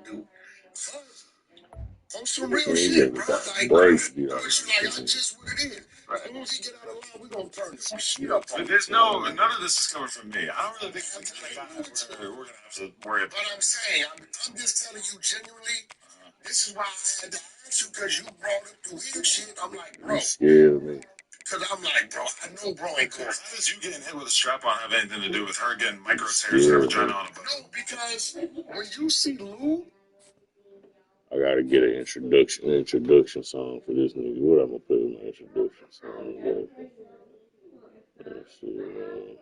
dude. On some real shit, bro. Like, it's like, I just what it is. As soon as he get out of line, we're gonna turn some shit up. But there's none of this is coming from me. I don't really think that's the guy we're gonna have to worry about. But I'm saying, I'm just telling you genuinely, this is why I had to ask you, because you brought up the weird shit. I'm like, bro. Excuse me. Because I'm like, bro, I know bro ain't cool. How does you getting hit with a strap on have anything to do with her getting micro tears in her vagina on a boat? No, because when you see Lou, I gotta get an introduction song for this nigga. What I'm gonna put in my introduction song? Let's see.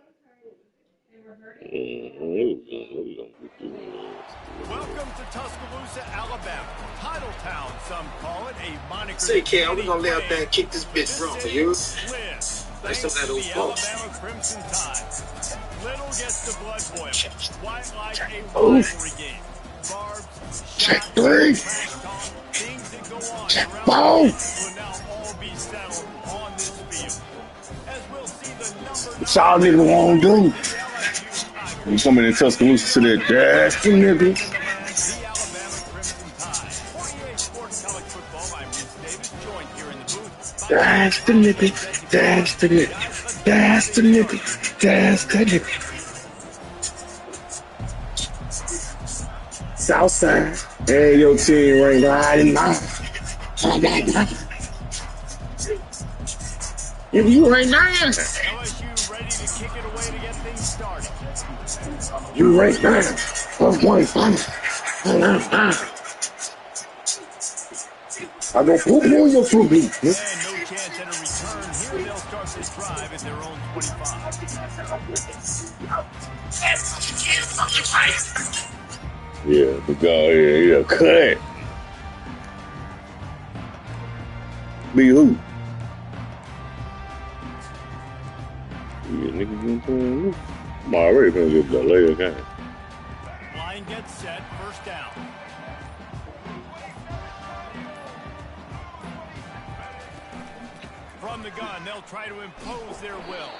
Welcome to Tuscaloosa, Alabama. Title Town, some call it, a moniker. Say, Cal, we gonna lay out there and kick this bitch wrong, you? Like some of that old Alabama Crimson Tide. Little gets the blood boiling. White like a rivalry game. Barbs, check three. Things that go on check four. Will now all be settled on this field. As we'll see the number. What y'all niggas wanna do? You coming in Tuscaloosa to that nasty nigga. The Alabama Crimson Tide. 48 Sports College Football. I'm Reese Davis, joined here in the booth. That's the nigga. That's the nigga. That's the nigga. That's the nigga. Southside. Hey, your team right riding now. If you right now. LSU ready to kick it away to get things started. You right now. First one, I go poop on your fruit beat. And no chance at a return. Here they'll start this drive at their own 25. Yeah, the guy, yeah, cut. Be who? Yeah, nigga, you playing? I'm already gonna get the later game. Line gets set, first down. From the gun, they'll try to impose their will.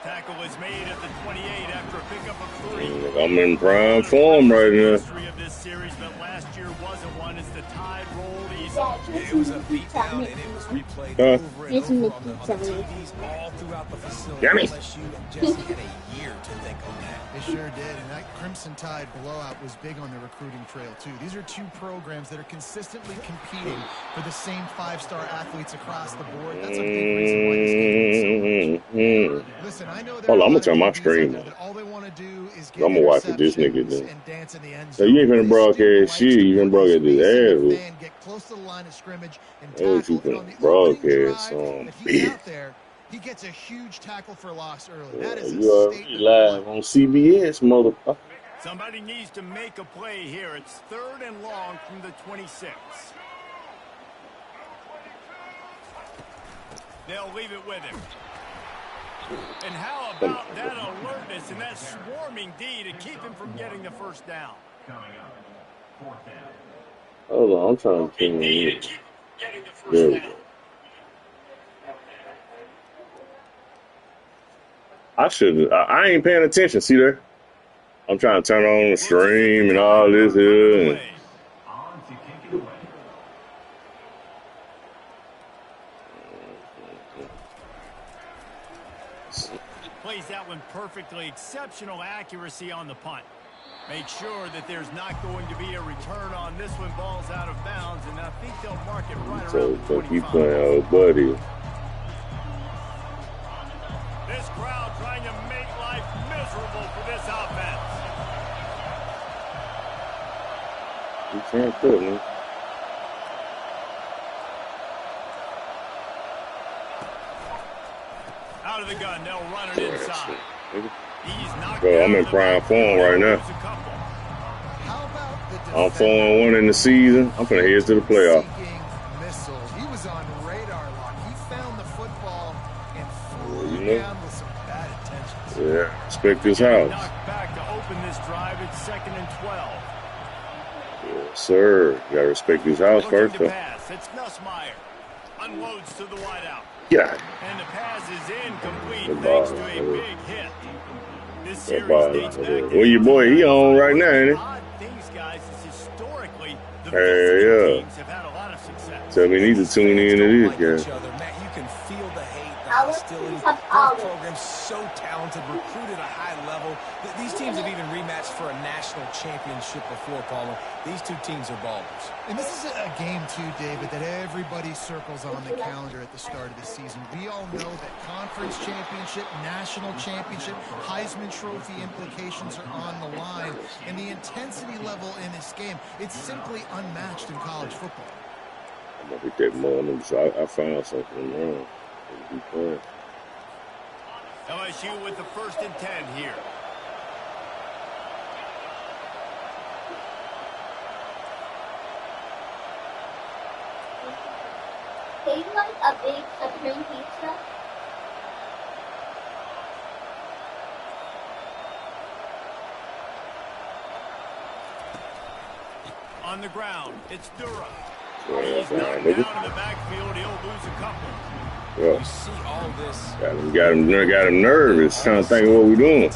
Tackle is made at the 28 after a pickup of 3. I'm in prime form right now. History of this series, but last year wasn't one as the Tide rolled easy. It was a beatdown and it was replayed over and over on the TVs all throughout the facility. LSU just had a year to think on that. They sure did, and that Crimson Tide blowout was big on the recruiting trail, too. These are two programs that are consistently competing for the same 5-star athletes across the board. That's a big reason why this game is so. Listen, I know hold on, I'm gonna turn my screen on. All they want to do is I'm gonna watch what this nigga do. And dance in the end So you ain't finna broadcast shit, you finna broadcast this ass. Get close to the line of scrimmage and tackle. You finna broadcast on bitch. He gets a huge tackle for loss early. That is you already live on CBS, motherfucker. Somebody needs to make a play here. It's 3rd and long from the 26. They'll leave it with him. And how about that alertness and that swarming D to keep him from getting the first down? Hold on, I'm trying to ping you. There we go. I ain't paying attention, see there? I'm trying to turn on the stream and all this here. And plays that one perfectly. Exceptional accuracy on the punt. Make sure that there's not going to be a return on this one. Ball's out of bounds, and I think they'll mark it right around the 25. You playing old buddy. This crowd trying to make life miserable for this offense. You can't put me. Out of the gun, they'll run it inside. Bro, I'm in prime form right now. I'm 4-1 in the season. I'm finna head to the playoff. He was on radar lock. He found the football and flew down with some bad intentions. Yeah, respect this house. Knocked back to open this drive. It's 2nd and 12. Yes, sir. You gotta respect this house first. Pass. It's Nussmeier. Unloads to the wideout. Yeah. And the pass is incomplete thanks to a big hit. This series dates back to well, your boy, he on right now, ain't he? Odd things, guys, is historically, the Hey, teams have had a lot of success. So we need to tune in to this, guys. Matt, you can feel the hate, the hostility. Both programs so talented, recruited at a high level. These teams have even rematched for a national championship before, Palmer. These two teams are ballers. And this is a game, too, David, that everybody circles on the calendar at the start of the season. We all know that conference championship, national championship, Heisman Trophy implications are on the line. And the intensity level in this game, it's simply unmatched in college football. I'm going to hit that morning, so I found something wrong. LSU with the 1st and 10 here. They like a big supreme pizza. On the ground, it's Dura. Yeah, He's knocked down in the backfield. He'll lose a couple. Yeah. You see all this. Got him nervous, trying to think of what we're doing.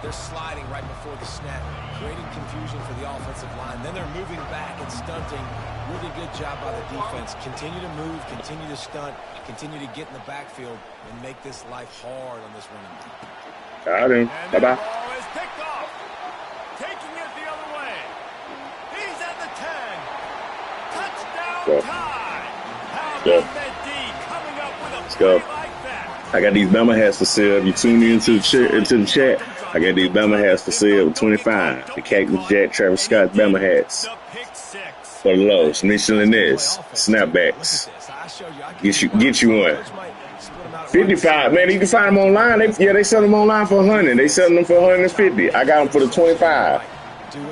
They're sliding right before the snap, creating confusion for the offensive line. Then they're moving back and stunting. Really good job by the defense. Continue to move, continue to stunt, continue to get in the backfield, and make this life hard on this running back. Got him. Bye-bye. Ball is picked off. Taking it the other way. He's at the 10. Touchdown tie. How about that D coming up with a play like that? I got these Bama hats for sale. You tune into the chat. I got these Bama hats for sale with 25. The Cactus Jack, Travis Scott Bama hats. For the lows, Michelin this, snapbacks. Get you one. 55, man. You can find them online. They sell them online for 100. They sell them for 150. I got them for the 25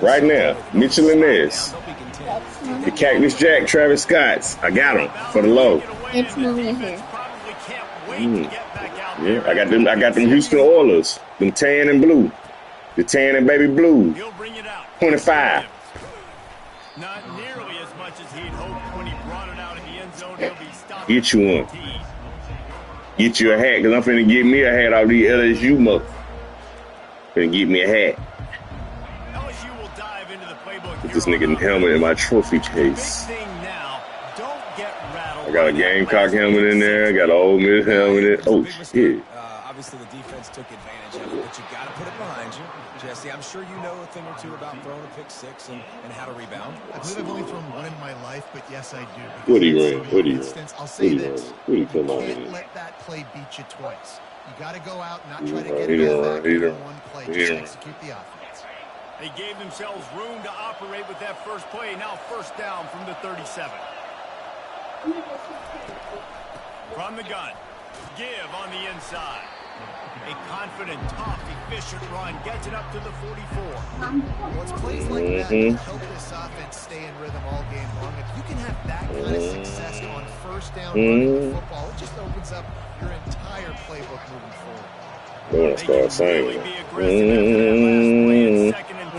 right now. Michelin this. The Cactus Jack, Travis Scott's. I got them for the low. It's moving here. Yeah, I got them Houston Oilers. Them tan and blue. The tan and baby blue. 25. Not nearly as much as he'd hoped when he brought it out in the end zone. He'll be stopped. Get you one. Get you a hat, because I'm finna get me a hat out of these LSU muck. Finna get me a hat. LSU will dive into the playbook. Put this nigga helmet in my trophy case. I got a Gamecock helmet in there. I got an Ole Miss helmet in. Oh, shit. Obviously, the defense took advantage of it, but you got to put it behind you. Jesse, I'm sure you know a thing or two about throwing a pick six and how to rebound. I believe I've only thrown one in my life, but yes, I do. What do you ran? What do you run? I'll say this. You can't let that play beat you twice. You got to go out and not try to get it all back in one play. Just execute the offense. They gave themselves room to operate with that first play. Now 1st down from the 37. From the gun. Give on the inside. A confident, tough, efficient run gets it up to the 44. Well, it's plays like that that help this offense stay in rhythm all game long. If you can have that kind of success on 1st down running the football, it just opens up your entire playbook moving forward. I want to start saying Be aggressive after that last play in 2nd and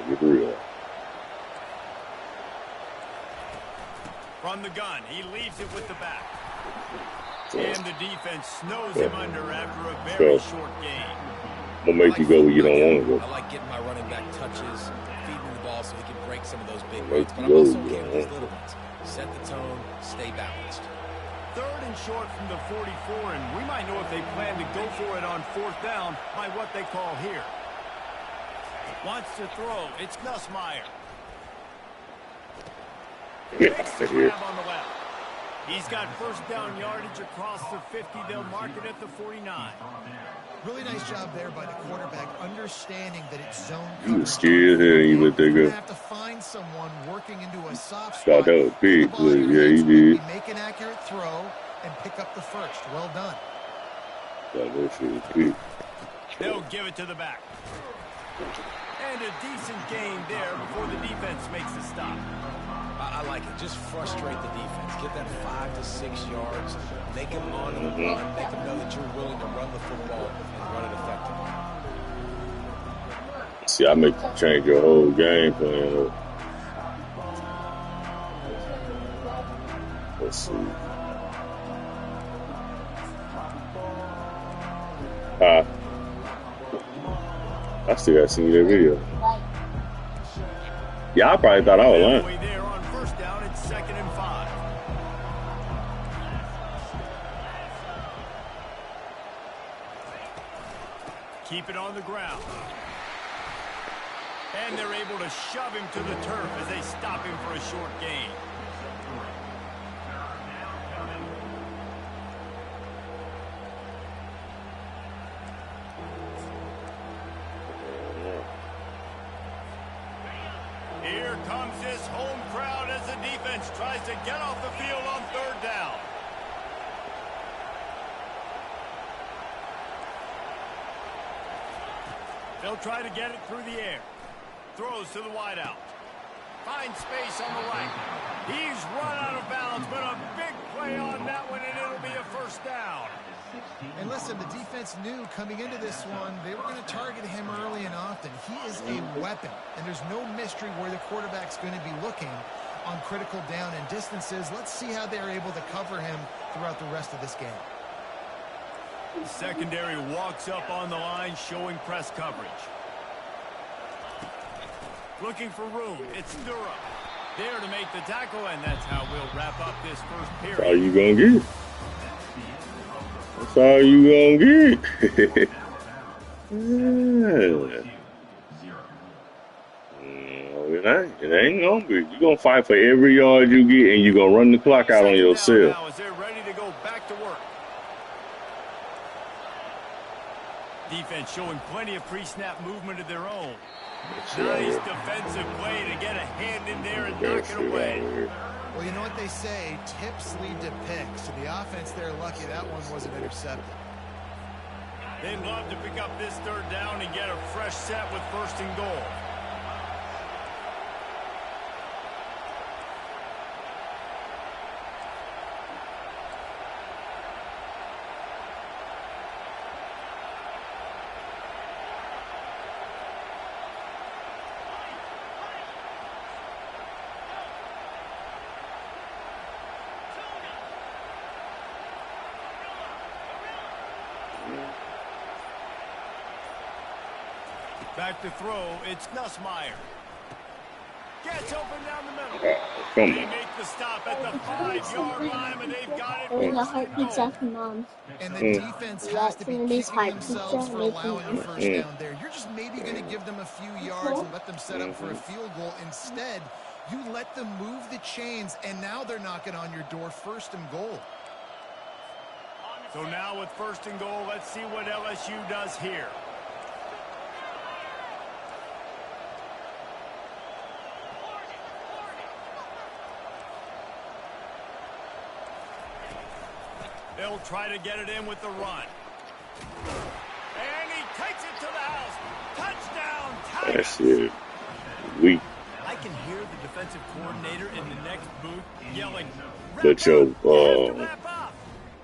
3. Get real. From the gun, he leaves it with the back. And the defense snows him under after a very short game. I'm going to make you go where you don't want to go. I like getting my running back touches, feeding the ball so he can break some of those big runs. But I'm also okay with these little ones. Set the tone, stay balanced. 3rd and short from the 44, and we might know if they plan to go for it on 4th down by what they call here. Wants to throw. It's Nussmeier. Get out of here. On the left. He's got 1st down yardage across the 50. They'll mark it at the 49. Really nice job there by the quarterback, understanding that it's zone You coverage. was scared here, you let that You're go. going to have to find someone working into a soft Thought spot. that was big, Put the ball in but your yeah, hands he so you did. can make an accurate throw and pick up the 1st. Well done. Thought that shit was big. They'll give it to the back. And a decent gain there before the defense makes a stop. I like it. Just frustrate the defense. Get that 5 to 6 yards. Make them on the run. Make them know that you're willing to run the football and run it effectively. See, I make you change your whole game plan. Let's see. I still got to see that video. Yeah, I probably thought I was lying. There on first down, it's 2nd and 5. Keep it on the ground. And they're able to shove him to the turf as they stop him for a short gain. Here comes this home crowd as the defense tries to get off the field on 3rd down. They'll try to get it through the air. Throws to the wideout. Finds space on the right. He's run out of bounds, but a big play on that one, and it'll be a 1st down. And listen, the defense knew coming into this one, they were going to target him early and often. He is a weapon, and there's no mystery where the quarterback's going to be looking on critical down and distances. Let's see how they're able to cover him throughout the rest of this game. The secondary walks up on the line, showing press coverage. Looking for room. It's Durham. There to make the tackle, and that's how we'll wrap up this first period. That's all you gonna get. That's all you gonna get. No, it ain't gonna be. You're gonna fight for every yard you get, and you're gonna run the clock out on yourself. Now as they're ready to go back to work. Defense showing plenty of pre-snap movement of their own. Nice defensive play to get a hand in there and knock it away. Well, you know what they say, tips lead to picks. So the offense, they're lucky that one wasn't intercepted. They'd love to pick up this 3rd down and get a fresh set with 1st and goal. Back to throw, it's Nussmeier. Gets open down the middle. They make the stop at the 5-yard line, and they've got it. There's a heart pizza for Mom. And the defense has to be kicking themselves for allowing a 1st down there. You're just maybe going to give them a few yards and let them set up for a field goal. Instead, you let them move the chains, and now they're knocking on your door, 1st and goal. So now with 1st and goal, let's see what LSU does here. They'll try to get it in with the run. And he takes it to the house. Touchdown, Tigers. That's it. Weak. I can hear the defensive coordinator in the next booth yelling, But your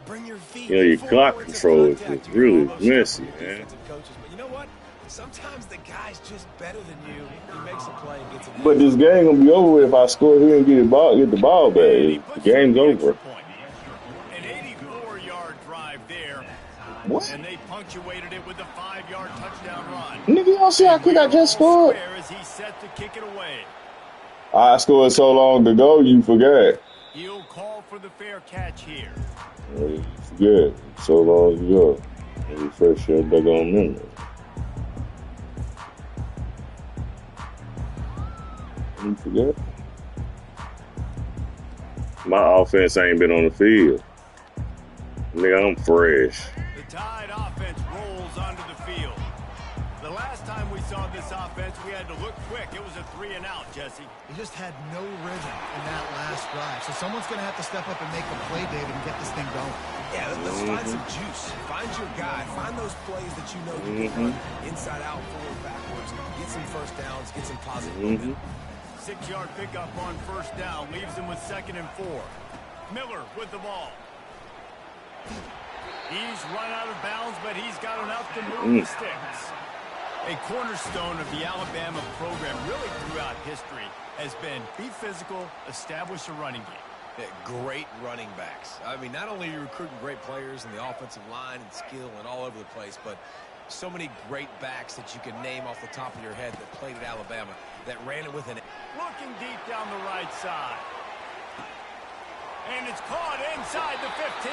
Bring your feet. your clock control is just really messy, man. But you know what? Sometimes the guy's just better than you. He makes a play and gets it. But this game gonna be over with if I score here and get the ball back. The game's over. An 84-yard drive there. What? And they punctuated it with a 5-yard touchdown run. Nigga, you don't see how quick I just scored? As he's set to kick it away. I scored so long ago, you forgot. He'll call for the fair catch here. You forget. So long ago. Refresh your daggone memory. You forget? My offense ain't been on the field. Nigga, I'm fresh. The Tide offense rolls onto the field. The last time we saw this offense, we had to look quick. It was a 3-and-out, Jesse. He just had no rhythm in that last drive. So someone's going to have to step up and make a play, David, and get this thing going. Yeah, let's find some juice. Find your guy. Find those plays that you know you can run inside out, forward, backwards. Get some 1st downs. Get some positive movement. 6-yard pickup on 1st down. Leaves him with 2nd and 4. Miller with the ball. He's run out of bounds, but he's got enough to move the sticks. A cornerstone of the Alabama program really throughout history has been be physical, establish a running game. Yeah, great running backs. I mean, not only are you recruiting great players in the offensive line and skill and all over the place, but So many great backs that you can name off the top of your head that played at Alabama, that ran it with an... Looking deep down the right side. And it's caught inside the 15.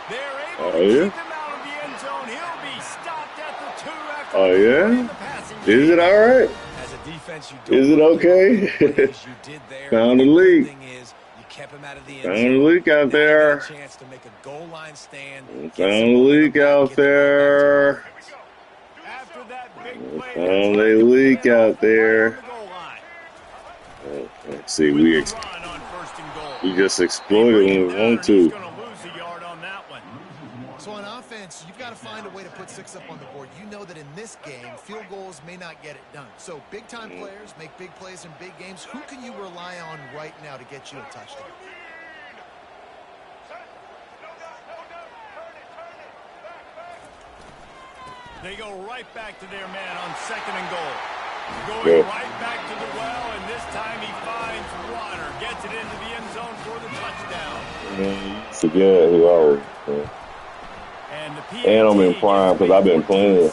They're able to keep him out of the end zone. He'll be stopped at the 2 after the passing game. Is it all right? As a defense, you is it okay? you did there. Found a leak. Kept him out of the end zone. Found a leak out there. Chance to make a goal line stand. Found a leak out there. After that big play, found a leak out there. Let's see, we just exploited when we want to. So on offense, you've got to find a way to put 6 up on the board. You know that in this game, field goals may not get it done. So big-time players make big plays in big games. Who can you rely on right now to get you a touchdown? They go right back to their man on 2nd and goal. Going right back to the well, and this time he finds water. Gets it into the end zone for the touchdown. Forget who I was. And I'm in prime because I've been playing.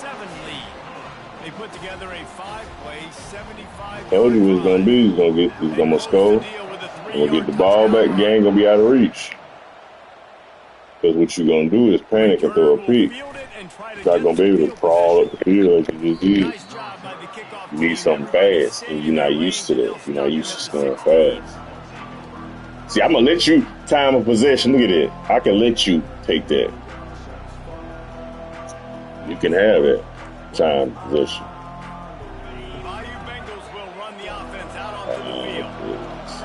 They put together a 5-play, 75. Told you what it's gonna be. He's gonna score. Gonna get the ball back. Game gonna be out of reach. Because what you're gonna do is panic and throw a pick. You're not gonna be able to crawl up the field like you just did. You need something fast, and you're not used to that. You're not used to scoring fast. See, I'm gonna let you time of possession. Look at it. I can let you take that. You can have it. Time possession. Bengals will run the offense out onto the field.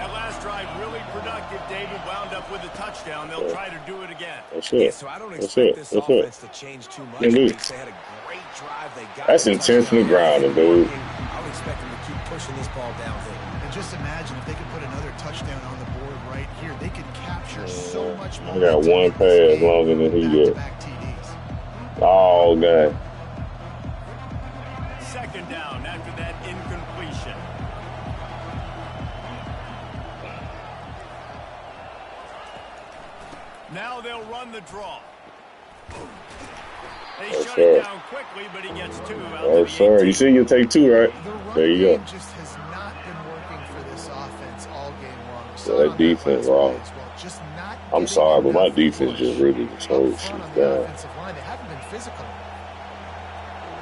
That last drive really productive. David wound up with a touchdown. They'll try to do it again. That's it. So I don't expect this offense to change too much. They had a great drive. That's intentional grounding, dude. I would expect them to keep pushing this ball downhill. And just imagine if they could put another touchdown on the board right here. They could capture so much more. I got one pass longer than he did. Oh, God. 2nd down after that incompletion. Now they'll run the draw. They shut it down quickly, but he gets 2 out of the 18. You see, you'll take 2, right? There you go. Just has not been working for this offense all game long. So that defense wrong. I'm sorry, but my defense just really just holds shit down. They haven't been physical.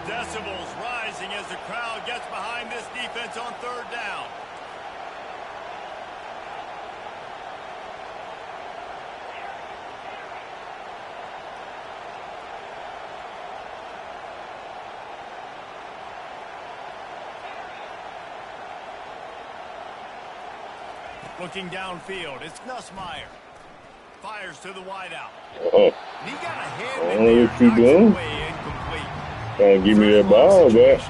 Decibels rising as the crowd gets behind this defense on 3rd down. Looking downfield, it's Nussmeier. Fires to the wideout. He got a hand in there, you doing? Trying to give me that ball back.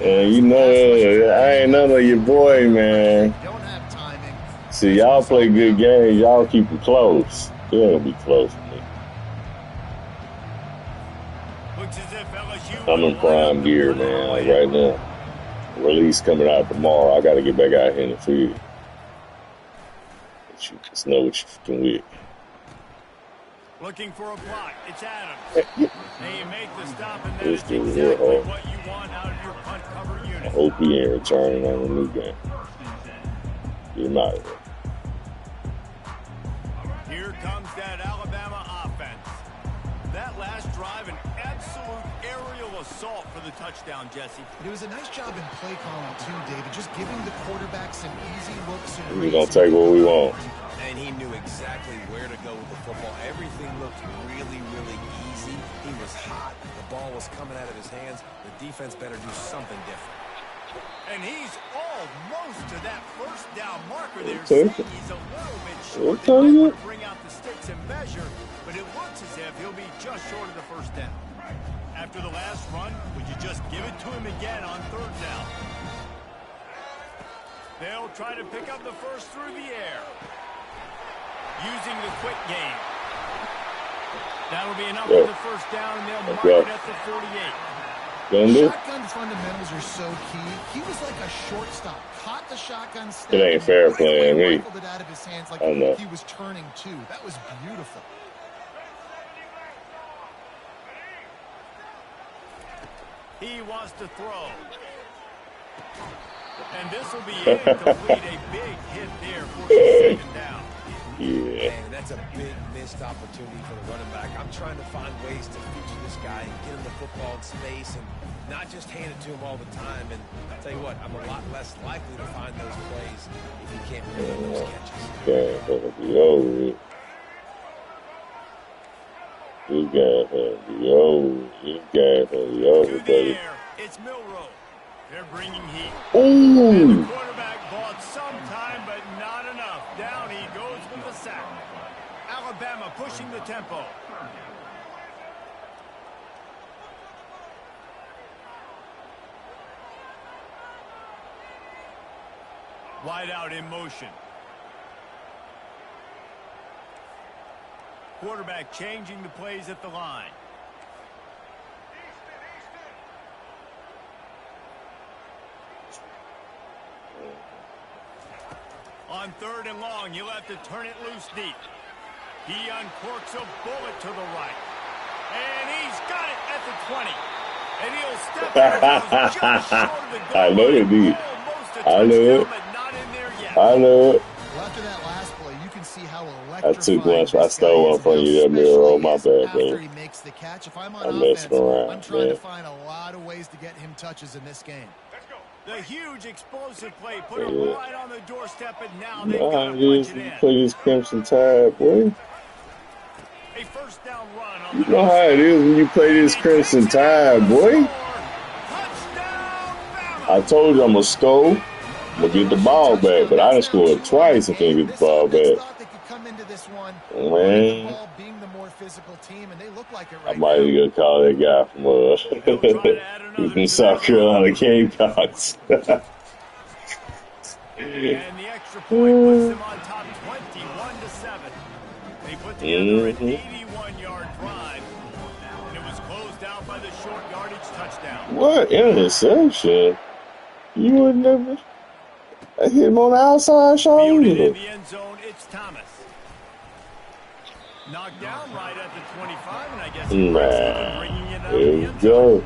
And you know, I ain't none of your boy, man. See, y'all play good games. Y'all keep it close. They'll be close to me. I'm in prime gear, man, like right now. Release coming out tomorrow. I got to get back out here in the field. But you just know what you can with. Looking for a block. It's Adams. They make the stop, and that is exactly what you want out of your punt cover unit. I hope he ain't returning on the new game. Get him out of there. Here comes that Alabama offense. That last drive, an absolute aerial assault for the touchdown, Jesse. It was a nice job in play calling too, David. Just giving the quarterback some easy looks. We're going to take what we want. And he knew exactly where to go with the football. Everything looked really, really easy. He was hot. The ball was coming out of his hands. The defense better do something different. And he's almost to that 1st down marker there. He's a little bit short. They might want to bring out the sticks and measure, but it looks as if he'll be just short of the 1st down. After the last run, would you just give it to him again on 3rd down? They'll try to pick up the first through the air. Using the quick game. That'll be enough for the 1st down, and they'll mark it at the 48. Shotgun fundamentals are so key. He was like a shortstop. Caught the shotgun snap. It ain't fair playing me. Rifled it out of his hands like I know. he was turning too. That was beautiful. He wants to throw. And this will be incomplete. A big hit there for the second down. Yeah. Man, that's a big missed opportunity for the running back. I'm trying to find ways to feature this guy and get him the football in space and not just hand it to him all the time. And I'll tell you what, I'm a lot less likely to find those plays if he can't make those catches. This gonna be over. This guy's gonna be over. This guy's gonna be over, buddy. It's Milrow. They're bringing heat. Ooh. And the quarterback bought some time, but not enough. Down he goes with the sack. Alabama pushing the tempo. Wide out in motion. Quarterback changing the plays at the line. On 3rd and long, you'll have to turn it loose deep. He uncorks a bullet to the right. And he's got it at the 20. And he'll step out just short of the goal. I know it, dude. I know it. Not in there yet. I know it. Well, after that last play, you can see how I took one. I stole one from you, that mirror. My bad, after he makes the catch. If I'm on offense, I'm trying to find a lot of ways to get him touches in this game. The huge explosive play put him right on the doorstep, and now they've got to punch it in. Play this Crimson Tide, boy. A first down run on you know how it is when you play this Crimson Tide, boy. I told you I'm going to score. I'm going to get the ball back, but I done scored twice. I can't get the ball back. Man. I might even call that guy from South Carolina Gamecocks. And the extra point puts them on top 21-7. They put together an 81-yard drive, and it was closed out by the short yardage touchdown. What interception? You would never. I hit him on the outside, Sean. In the end zone, it's Thomas. Knocked down right at the 25, and I guess bringing it out there we go.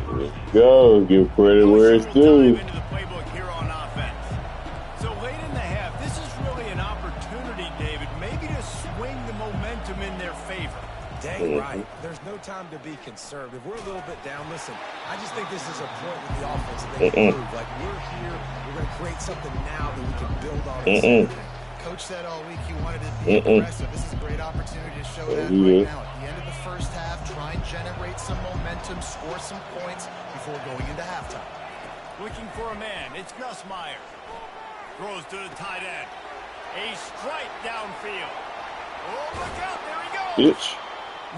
There we go. Give credit where it's due. Into the playbook here on offense. So late in the half, this is really an opportunity, David, maybe to swing the momentum in their favor. Dang right. There's no time to be conservative. We're a little bit down. Listen, I just think this is a point with the offense that they can move. Like, we're here. We're going to create something now that we can build on. Coach said all week he wanted to be aggressive. This is a great opportunity to show that right now. At the end of the first half, try and generate some momentum, score some points before going into halftime. Looking for a man. It's Gus Meyer. Throws to the tight end. A strike downfield. Oh, look out. There he goes. Bitch.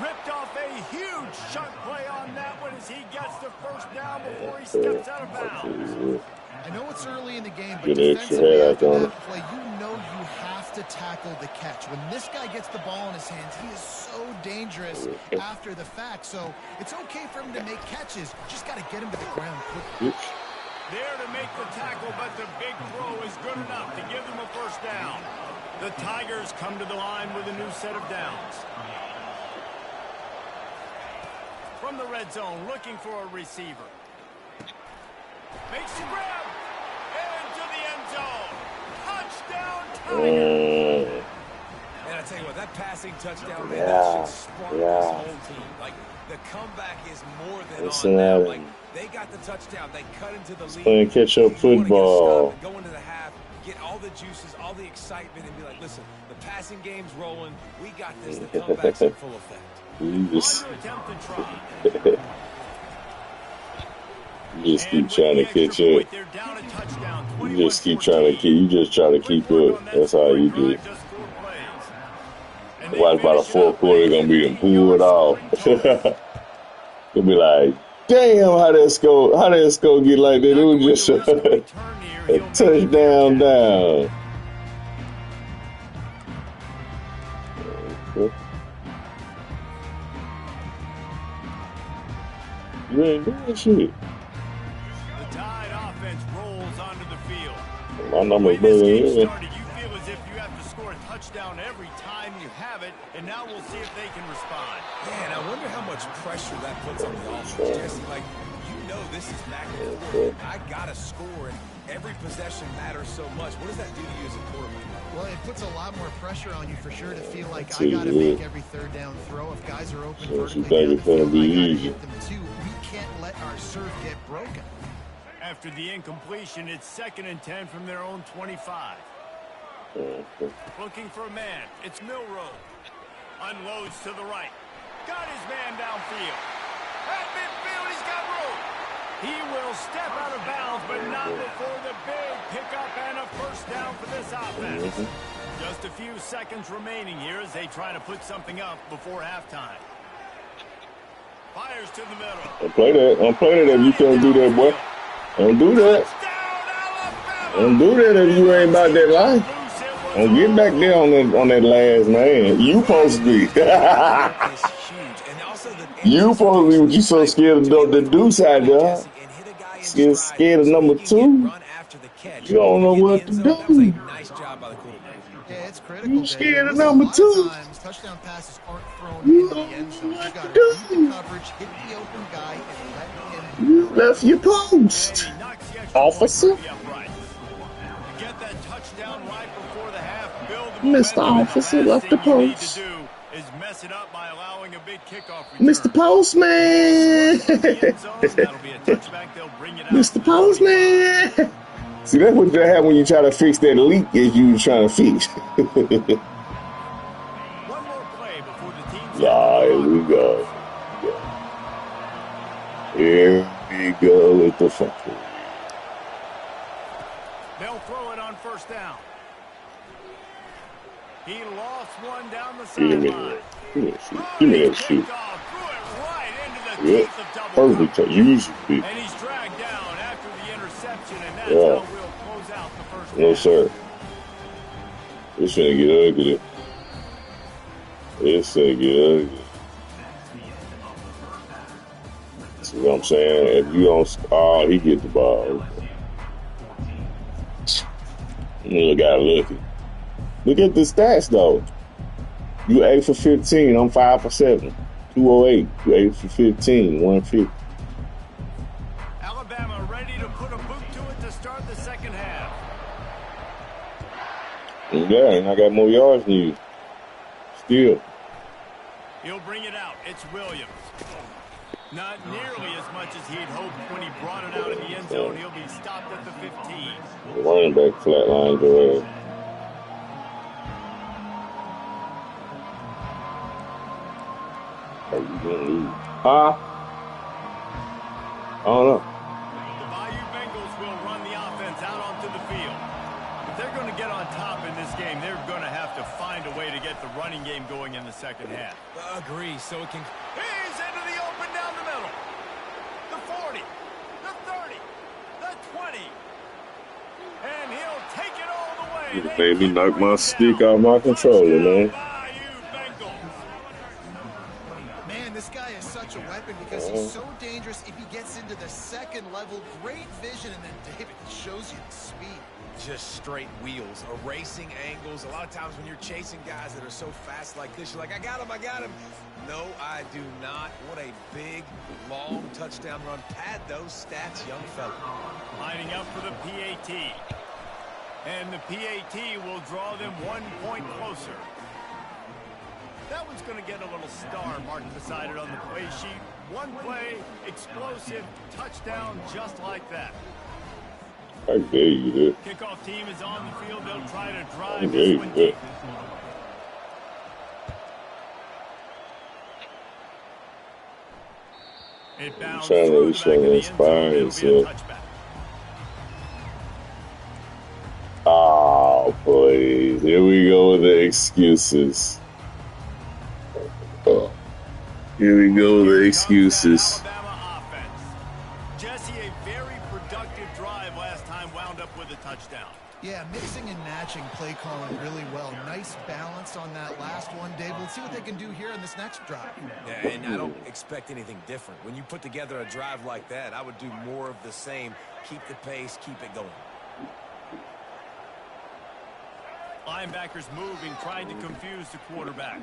Ripped off a huge chunk play on that one as he gets the first down before he steps out of bounds. I know it's early in the game, but defensively after that play, you know you have to tackle the catch. When this guy gets the ball in his hands, he is so dangerous after the fact. So it's okay for him to make catches. Just got to get him to the ground quickly. There to make the tackle, but the big throw is good enough to give them a first down. The Tigers come to the line with a new set of downs. From the red zone, looking for a receiver. Makes the grab. Into the end zone. Touchdown, Tigers. And I tell you what, that passing touchdown, man, that should spark this whole team. Like, the comeback is more than on now. Like, they got the touchdown. They cut into the lead. Playing catch-up football. Go into the half, get all the juices, all the excitement, and be like, listen, the passing game's rolling. We got this. The comeback's in full effect. You just keep trying to catch up. You just keep trying to keep. You just try to keep up. That's how you do it. Watch by the fourth quarter, gonna be them pulled off. You'll be like, damn, how that score get like that? It was just a touchdown down. You ain't doing shit. The Tide offense rolls onto the field. My number's better than you feel as if you have to score a touchdown every time you have it, and now we'll see if they can respond. Yeah, and I wonder how much pressure that puts on the offense. Jesse, like, you know this is back and forth. I got to score, and every possession matters so much. What does that do to you as a quarterback? Well, it puts a lot more pressure on you for sure to feel like I got to make every third down throw. If guys are open vertically down the field, I got to hit them too. We can't let our serve get broken. After the incompletion, it's 2nd and 10 from their own 25. Looking for a man. It's Milrow. Unloads to the right. Got his man downfield. At midfield, he's got room. He will step out of bounds, but not before the big pickup and a first down for this offense. Just a few seconds remaining here as they try to put something up before halftime. Fires to the middle. Don't play that. Don't play that if you can't do that, boy. Don't do that. Don't do that if you ain't about that life. Don't get back there on that last man. You supposed to be. You supposed to be what you so scared of the deuce out there. Scared of number 2. You don't know what to do. Yeah, it's critical. You scared of number 2. Touchdown passes aren't thrown in the end zone. You got to beat the coverage, hit the open guy, and let him. You left your post, officer. Mr. Officer left the post. Mr. Postman. Mr. Postman. See, that's what you have when you try to fix that leak that you trying to fix. Here we go. Here we go with the fucking. They'll throw it on first down. He lost one down the sideline. Give me that shit. Yep. Perfect. Usually. And he's dragged down after the interception, and that's how we'll close out the first half. No, sir. This ain't get ugly. This ain't get ugly. See what I'm saying? If you don't, he get the ball. Little guy lucky. Look at the stats though. You 8 for 15. I'm 5 for 7. 208. You 8 for 15. 150. Alabama ready to put a boot to it to start the second half. Yeah, and I got more yards than you. Still. He'll bring it out. It's Williams. Not nearly as much as he'd hoped when he brought it out in the end zone. He'll be stopped at the 15. The running back flatlined your ass. Are you gonna lose? Huh? I don't know. The Bayou Bengals will run the offense out onto the field. If they're going to get on top in this game, they're going to have to find a way to get the running game going in the second half. Agree. So it can. He's into the open down the middle. The 40, the 30, the 20. And he'll take it all the way. You made me knock my stick out of my controller, man. This guy is such a weapon because he's so dangerous if he gets into the second level. Great vision, and then David shows you the speed. Just straight wheels, erasing angles. A lot of times when you're chasing guys that are so fast like this, you're like, I got him. No, I do not. What a big, long touchdown run. Pad those stats, young fella. Lining up for the PAT. And the PAT will draw them 1 point closer. That one's going to get a little star marked beside it on the play sheet. One play, explosive, touchdown, just like that. I dare you that. Kickoff team is on the field. They'll try to drive this one deep. It bounds through the back of the end zone. It'll be a touchback. Oh, please. Here we go with the excuses. Here we go with the excuses. Alabama offense. Jesse, a very productive drive last time, wound up with a touchdown. Yeah, mixing and matching play calling really well. Nice balance on that last one, Dave. We'll see what they can do here in this next drive. Yeah, and I don't expect anything different. When you put together a drive like that, I would do more of the same. Keep the pace, keep it going. Linebackers moving, trying to confuse the quarterback.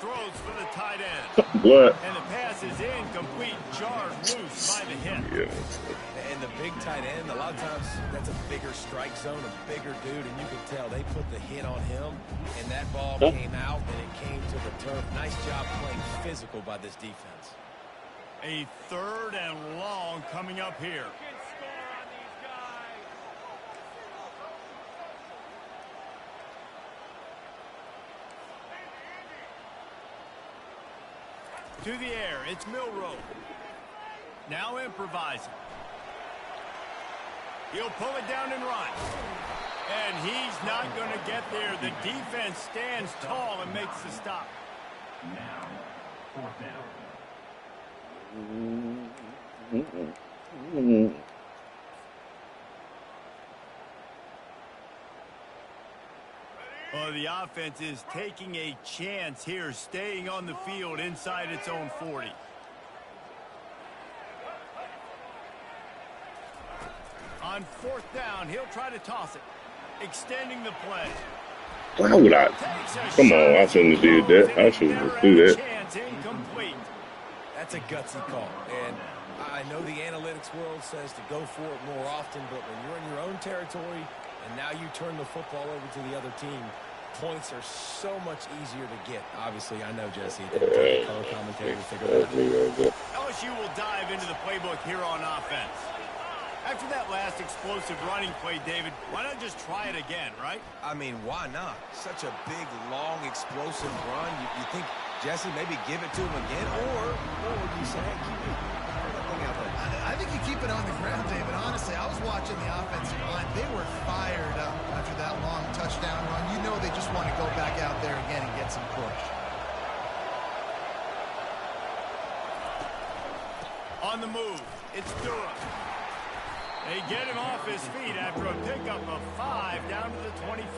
Throws for the tight end. What? And the pass is incomplete, jarred loose by the hit. Yeah. And the big tight end, a lot of times that's a bigger strike zone, a bigger dude, and you can tell they put the hit on him, and that ball came out, and it came to the turf. Nice job playing physical by this defense. A 3rd and long coming up here. To the air, it's Milroe. Now improvising. He'll pull it down and run. And he's not going to get there. The defense stands tall and makes the stop. Now, 4th down. Well, the offense is taking a chance here, staying on the field inside its own 40. On 4th down, he'll try to toss it, extending the play. Why would I? Come on, I shouldn't have did that. I shouldn't have do that. Incomplete. That's a gutsy call, and I know the analytics world says to go for it more often, but when you're in your own territory and now you turn the football over to the other team, points are so much easier to get. Obviously, I know, Jesse, the color commentator figured that out. LSU will dive into the playbook here on offense. After that last explosive running play, David, why not just try it again, right? I mean, why not? Such a big, long, explosive run. You think, Jesse, maybe give it to him again, or you say, hey, keep it. I think you keep it on the ground, David. Honestly, I was watching the offensive line. They were fired up after that long touchdown run. You know they just want to go back out there again and get some push. On the move, it's Durham. They get him off his feet after a pickup of 5 down to the 25.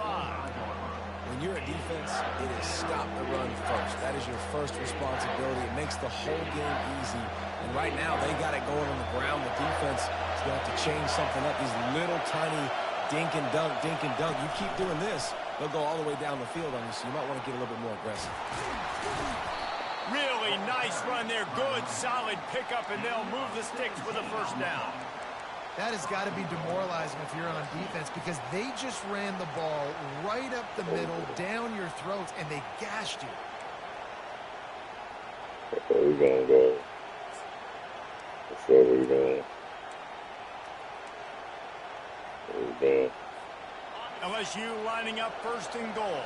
When you're a defense, it is stop the run first. That is your first responsibility. It makes the whole game easy. And right now, they got it going on the ground. The defense is going to have to change something up. These little tiny dink and dunk, dink and dunk. You keep doing this, they'll go all the way down the field on you, so you might want to get a little bit more aggressive. Really nice run there. Good, solid pickup, and they'll move the sticks with a 1st down. That has got to be demoralizing if you're on defense because they just ran the ball right up the middle, down your throats, and they gashed you. That's where we're going to go. That's where we're going. LSU lining up 1st and goal.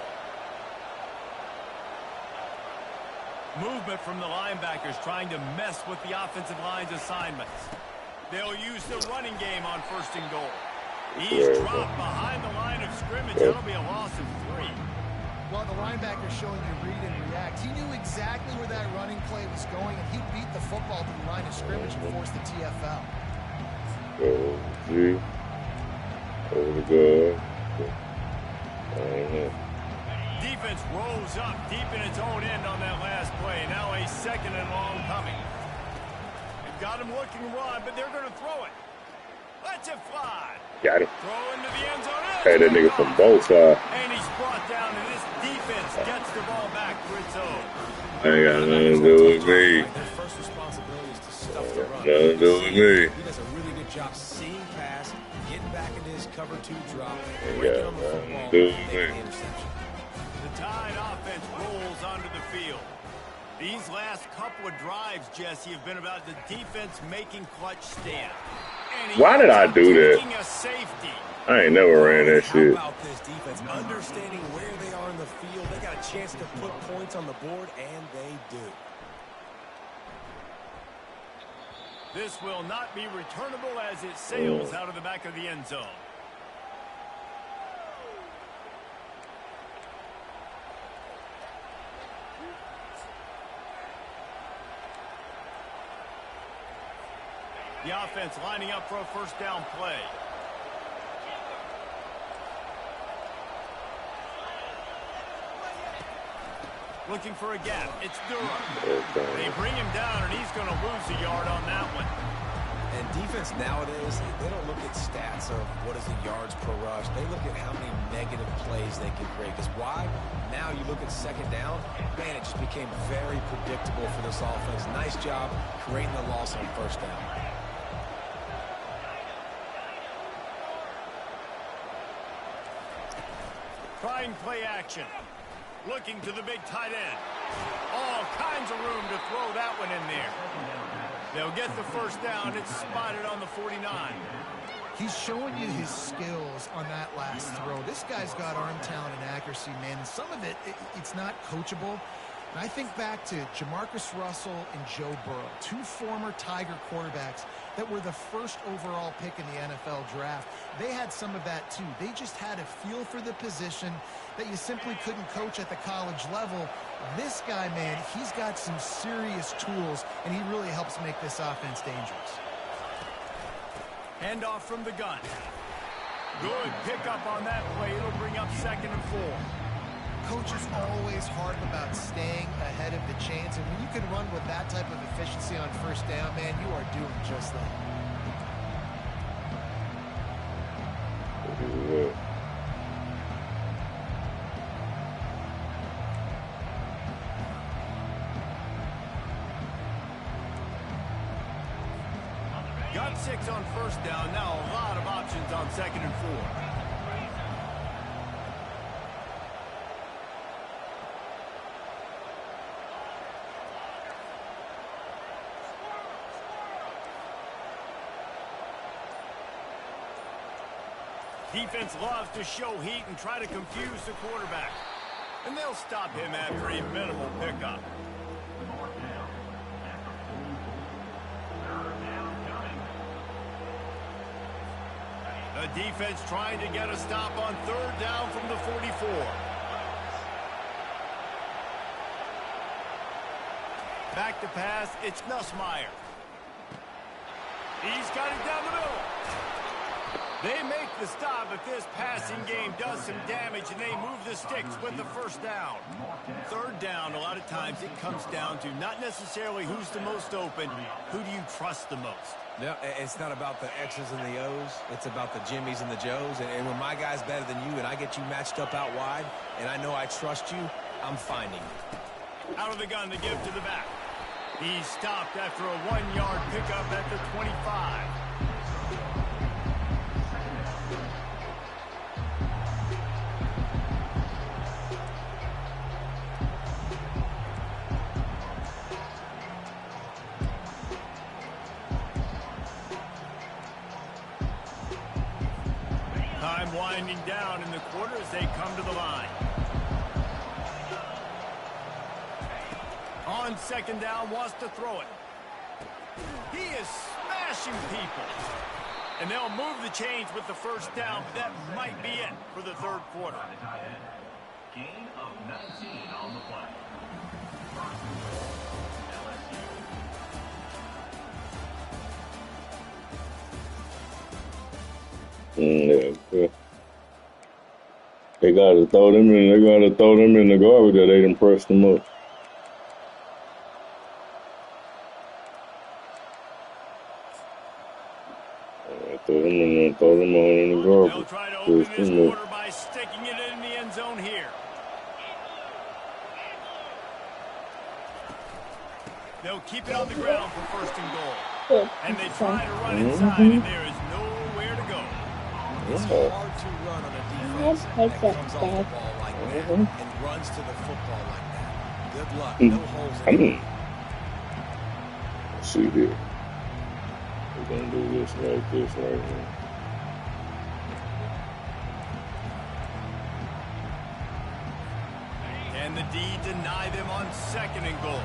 Movement from the linebackers trying to mess with the offensive line's assignments. They'll use the running game on 1st and goal. He's dropped behind the line of scrimmage. That'll be a loss of 3. Well, the linebacker's showing you read and react. He knew exactly where that running play was going, and he beat the football to the line of scrimmage and forced the TFL. Over the good. Defense rolls up deep in its own end on that last play. Now a 2nd and long coming. Got him looking run, but they're going to throw it. Lets it fly. Got him. Throw into the end zone. Hey, that nigga from both sides. And he's brought down, and this defense gets the ball back for its own. Ain't got nothing to do with me. Their first responsibility is to stuff the run. Nothing to do with me. He does a really good job seeing pass, getting back into his cover 2 drop, Ain't breaking got on the nothing football, to do and with making the me. interception. The Tide offense rolls onto the field. These last couple of drives, Jesse, have been about the defense making clutch stand. Why did I do that? A safety. I ain't never ran that shit. How about this defense? Understanding where they are in the field. They got a chance to put points on the board, and they do. This will not be returnable as it sails out of the back of the end zone. The offense lining up for a 1st down play. Looking for a gap. It's Durham. They bring him down, and he's going to lose a yard on that one. And defense nowadays, they don't look at stats of what is the yards per rush. They look at how many negative plays they can create. Because why? Now you look at second down, man, it just became very predictable for this offense. Nice job creating the loss on first down. Trying play action. Looking to the big tight end. All kinds of room to throw that one in there. They'll get the first down. It's spotted on the 49. He's showing you his skills on that last throw. This guy's got arm talent and accuracy, man. And some of it's not coachable. And I think back to Jamarcus Russell and Joe Burrow, two former Tiger quarterbacks that were the first overall pick in the NFL draft. They had some of that too. They just had a feel for the position that you simply couldn't coach at the college level. This guy, man, he's got some serious tools, and he really helps make this offense dangerous. Handoff from the gun. Good pickup on that play. It'll bring up 2nd and 4. Coach is always hard about staying ahead of the chains, and when you can run with that type of efficiency on first down, man, you are doing just that. Got 6 on first down. Now a lot of options on 2nd and 4. Defense loves to show heat and try to confuse the quarterback. And they'll stop him after a minimal pickup. The defense trying to get a stop on 3rd down from the 44. Back to pass, it's Nussmeier. He's got it down the middle. They make the stop if this passing game does some damage, and they move the sticks with the first down. 3rd down, a lot of times it comes down to not necessarily who's the most open, who do you trust the most? No, it's not about the X's and the O's. It's about the Jimmys and the Joes. And when my guy's better than you and I get you matched up out wide, and I know I trust you, I'm finding you. Out of the gun to give to the back. He's stopped after a 1-yard pickup at the 25. Time winding down in the quarter as they come to the line. On 2nd down, wants to throw it. He is smashing people. And they'll move the chains with the first down, but that might be it for the 3rd quarter. Gain of 19 on the play. Yeah. They gotta throw them in. They gotta throw them in the garbage, or they done press them up. Throw them in there. Throw them all in the garbage. They'll try to open this quarter by sticking it in the end zone here. They'll keep it on the ground for 1st and goal. And they try to run inside, and there is nowhere to go. It's hard to run on a defense that comes off the ball like that and runs to the football like that. Good luck. No holes in it. Let's see here. We're going to do this like this right here. And the D deny them on 2nd and goal.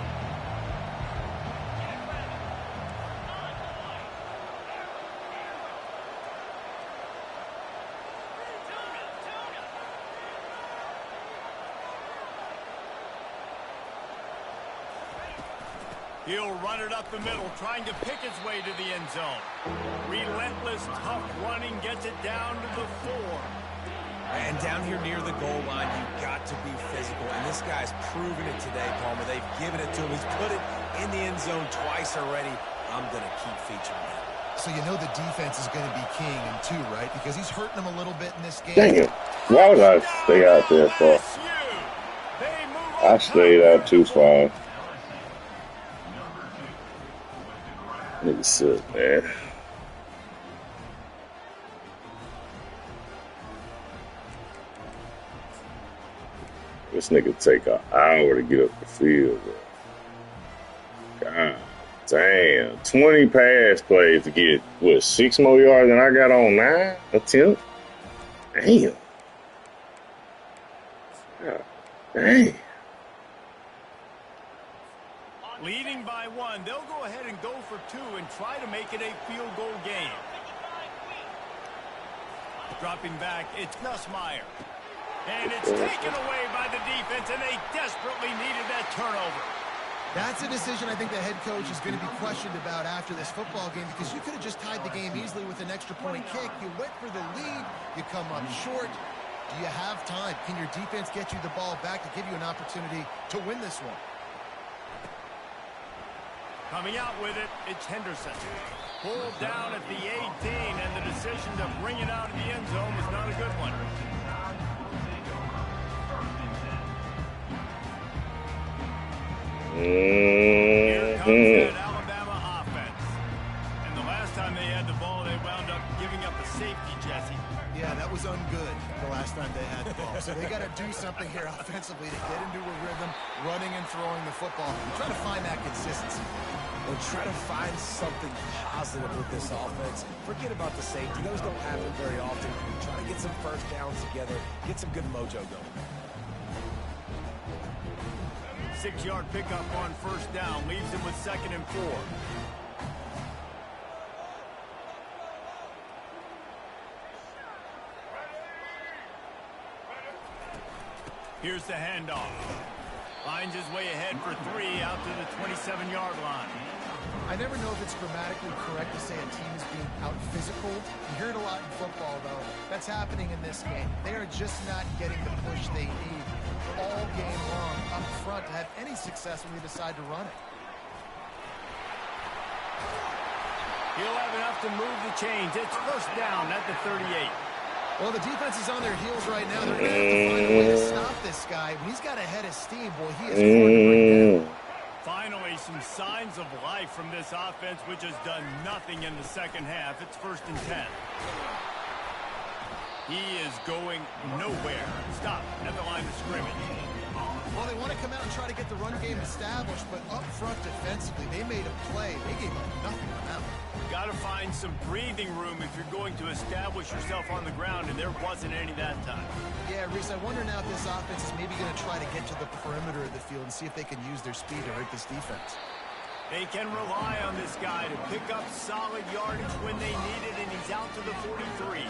He'll run it up the middle, trying to pick his way to the end zone. Relentless, tough running, gets it down to the 4. And down here near the goal line, you've got to be physical. And this guy's proven it today, Palmer. They've given it to him. He's put it in the end zone twice already. I'm going to keep featuring him. So you know the defense is going to be king in 2, right? Because he's hurting them a little bit in this game. Dang it. Why would I stay out there for? I stayed out too far. Nigga suck, man. This nigga take an hour to get up the field, bro. God damn. 20 pass plays to get, what, 6 more yards than I got on 9 attempts? Damn. God damn. Leading by 1, they'll go ahead and go for 2 and try to make it a field goal game. Dropping back, it's Nussmeier. And it's taken away by the defense, and they desperately needed that turnover. That's a decision I think the head coach is going to be questioned about after this football game, because you could have just tied the game easily with an extra point kick. You went for the lead. You come up short. Do you have time? Can your defense get you the ball back to give you an opportunity to win this one? Coming out with it, it's Henderson. Pulled down at the 18, and the decision to bring it out of the end zone was not a good one. Here comes that Alabama offense. And the last time they had the ball, they wound up giving up a safety, Jesse. Yeah, that was ungood the last time they had the ball. So they got to do something here offensively to get into a rhythm, running and throwing the football. Try to find that consistency. Or try to find something positive with this offense. Forget about the safety. Those don't happen very often. Try to get some first downs together. Get some good mojo going. 6-yard pickup on first down. Leaves him with 2nd and 4. Here's the handoff. Finds his way ahead for 3 out to the 27-yard line. I never know if it's grammatically correct to say a team is being out-physical. You hear it a lot in football, though. That's happening in this game. They are just not getting the push they need all game long up front to have any success when they decide to run it. He'll have enough to move the chains. It's first down at the 38. Well, the defense is on their heels right now. They're going to have to find a way to stop this guy. When he's got a head of steam, boy, he is hard to bring down. Finally, some signs of life from this offense, which has done nothing in the second half. It's 1st and 10. He is going nowhere. Stop at the line of scrimmage. Well, they want to come out and try to get the run game established, but up front defensively, they made a play. They gave up nothing on that one. Got to find some breathing room if you're going to establish yourself on the ground, and there wasn't any that time. Yeah, Reese, I wonder now if this offense is maybe going to try to get to the perimeter of the field and see if they can use their speed to hurt this defense. They can rely on this guy to pick up solid yardage when they need it, and he's out to the 43.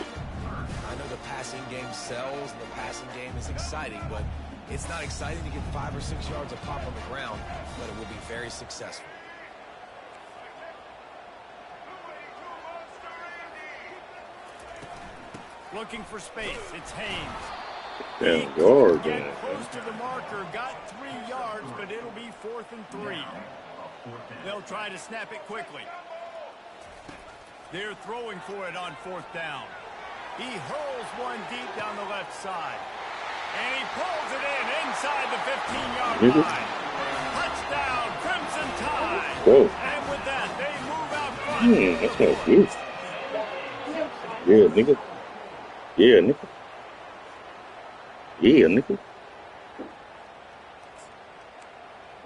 I know the passing game sells, and the passing game is exciting, but it's not exciting to get 5 or 6 yards a pop on the ground, but it will be very successful. Looking for space. It's Haynes. Damn guard. Get close to the marker. Got 3 yards, but it'll be 4th and 3. They'll try to snap it quickly. They're throwing for it on 4th down. He hurls one deep down the left side. And he pulls it in inside the 15-yard line. Touchdown, Crimson Tide. Whoa. And with that, they move out front. That smells good. Yeah, nigga. Yeah, nigga. Yeah, nigga.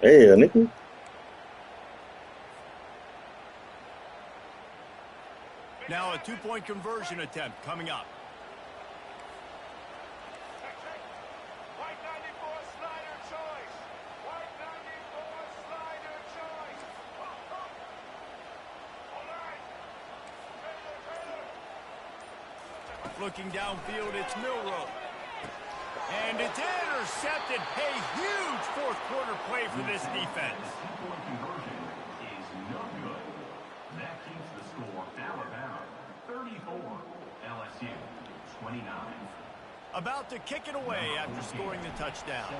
Yeah, nigga. Now a 2-point conversion attempt coming up. Looking downfield, it's Milroe. And it's intercepted. A huge fourth-quarter play for this defense. Two-point conversion is no good. That keeps the score Alabama 34, LSU 29. About to kick it away after scoring the touchdown.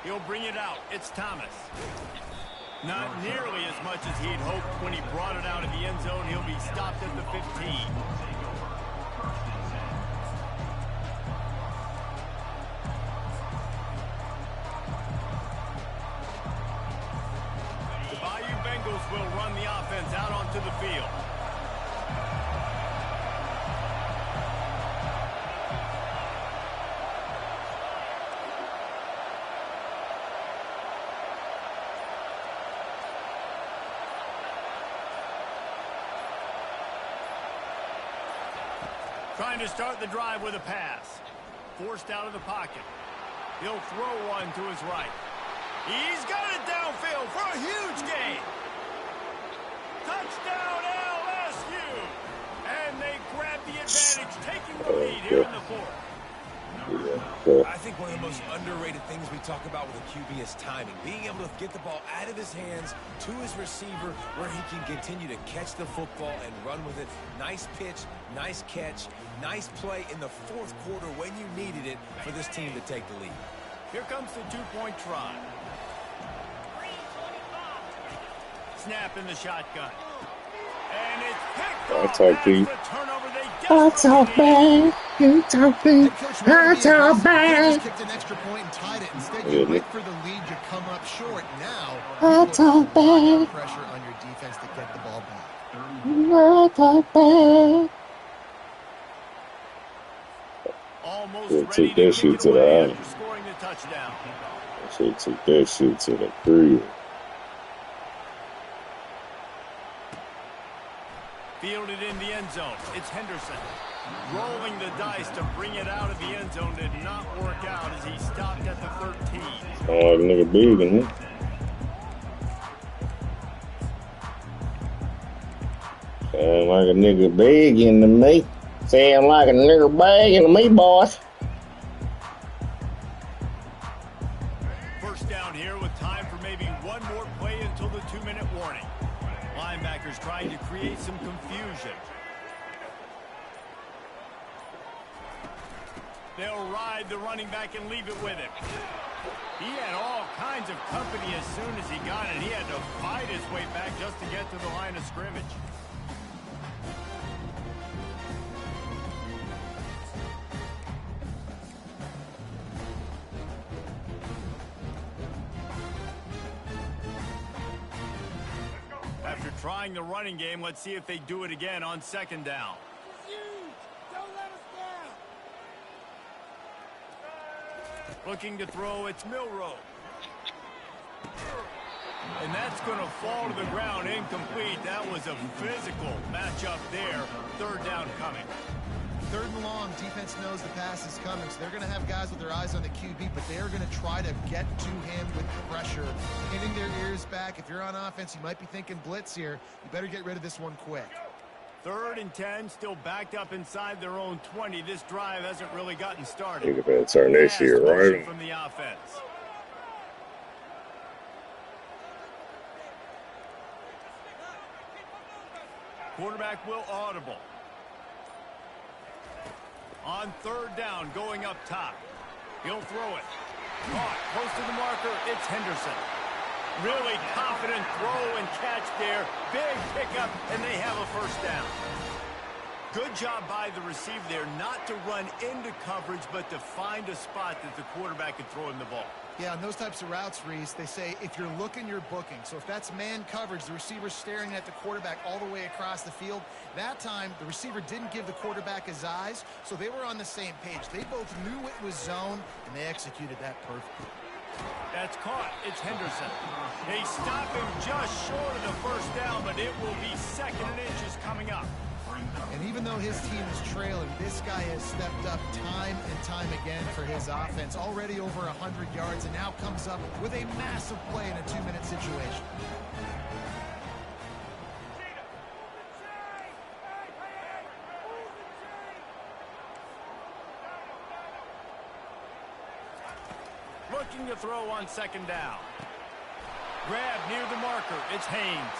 He'll bring it out. It's Thomas. Not nearly as much as he'd hoped when he brought it out of the end zone. He'll be stopped at the 15. The Bayou Bengals will run the offense out onto the field. Trying to start the drive with a pass. Forced out of the pocket. He'll throw one to his right. He's got it downfield for a huge gain. Touchdown LSU. And they grab the advantage, taking the lead here in the fourth. I think one of the most underrated things we talk about with a QB is timing. Being able to get the ball out of his hands to his receiver where he can continue to catch the football and run with it. Nice pitch, nice catch, nice play in the fourth quarter when you needed it for this team to take the lead. Here comes the two-point try. Snap in the shotgun. And it's picked off. That's how deep. The turnover they That's all bad. It's all bad. That's all bad. Kicked an extra point and tied it. Instead, you wait for the lead. You come up short. Now, That's all bad. pressure on your defense to get the ball back. That's all bad. almost Yeah, ready take to that kick shit it to the away eye. after scoring the touchdown. Should take that shit to the crib. Fielded in the end zone. It's Henderson. Rolling the dice to bring it out of the end zone did not work out as he stopped at the 13. Oh, like a nigga big in here. Sound like a nigga begging to me. Sound like a nigga begging to me, boys. First down here with time for maybe one more play until the 2-minute warning. Linebackers trying to create some confusion. They'll ride the running back and leave it with him. He had all kinds of company as soon as he got it. He had to fight his way back just to get to the line of scrimmage. After trying the running game, let's see if they do it again on second down. Looking to throw, it's Milrow. And that's going to fall to the ground incomplete. That was a physical matchup there. Third down coming. Third and long, defense knows the pass is coming, so they're going to have guys with their eyes on the QB, but they are going to try to get to him with pressure, hitting their ears back. If you're on offense, you might be thinking blitz here. You better get rid of this one quick. 3rd and 10, still backed up inside their own 20. This drive hasn't really gotten started. Nigga better turn that shit right. From the offense. Quarterback will audible. On 3rd down, going up top. He'll throw it. Caught, close to the marker, it's Henderson. Really confident throw and catch there. Big pickup, and they have a first down. Good job by the receiver there, not to run into coverage, but to find a spot that the quarterback could throw him the ball. Yeah, on those types of routes, Reese, they say if you're looking, you're booking. So if that's man coverage, the receiver's staring at the quarterback all the way across the field. That time, the receiver didn't give the quarterback his eyes, so they were on the same page. They both knew it was zone, and they executed that perfectly. That's caught. It's Henderson. They stop him just short of the first down, but it will be 2nd and inches coming up. And even though his team is trailing, this guy has stepped up time and time again for his offense. Already over 100 yards, and now comes up with a massive play in a 2-minute situation. Looking to throw on 2nd down. Grab near the marker. It's Haynes.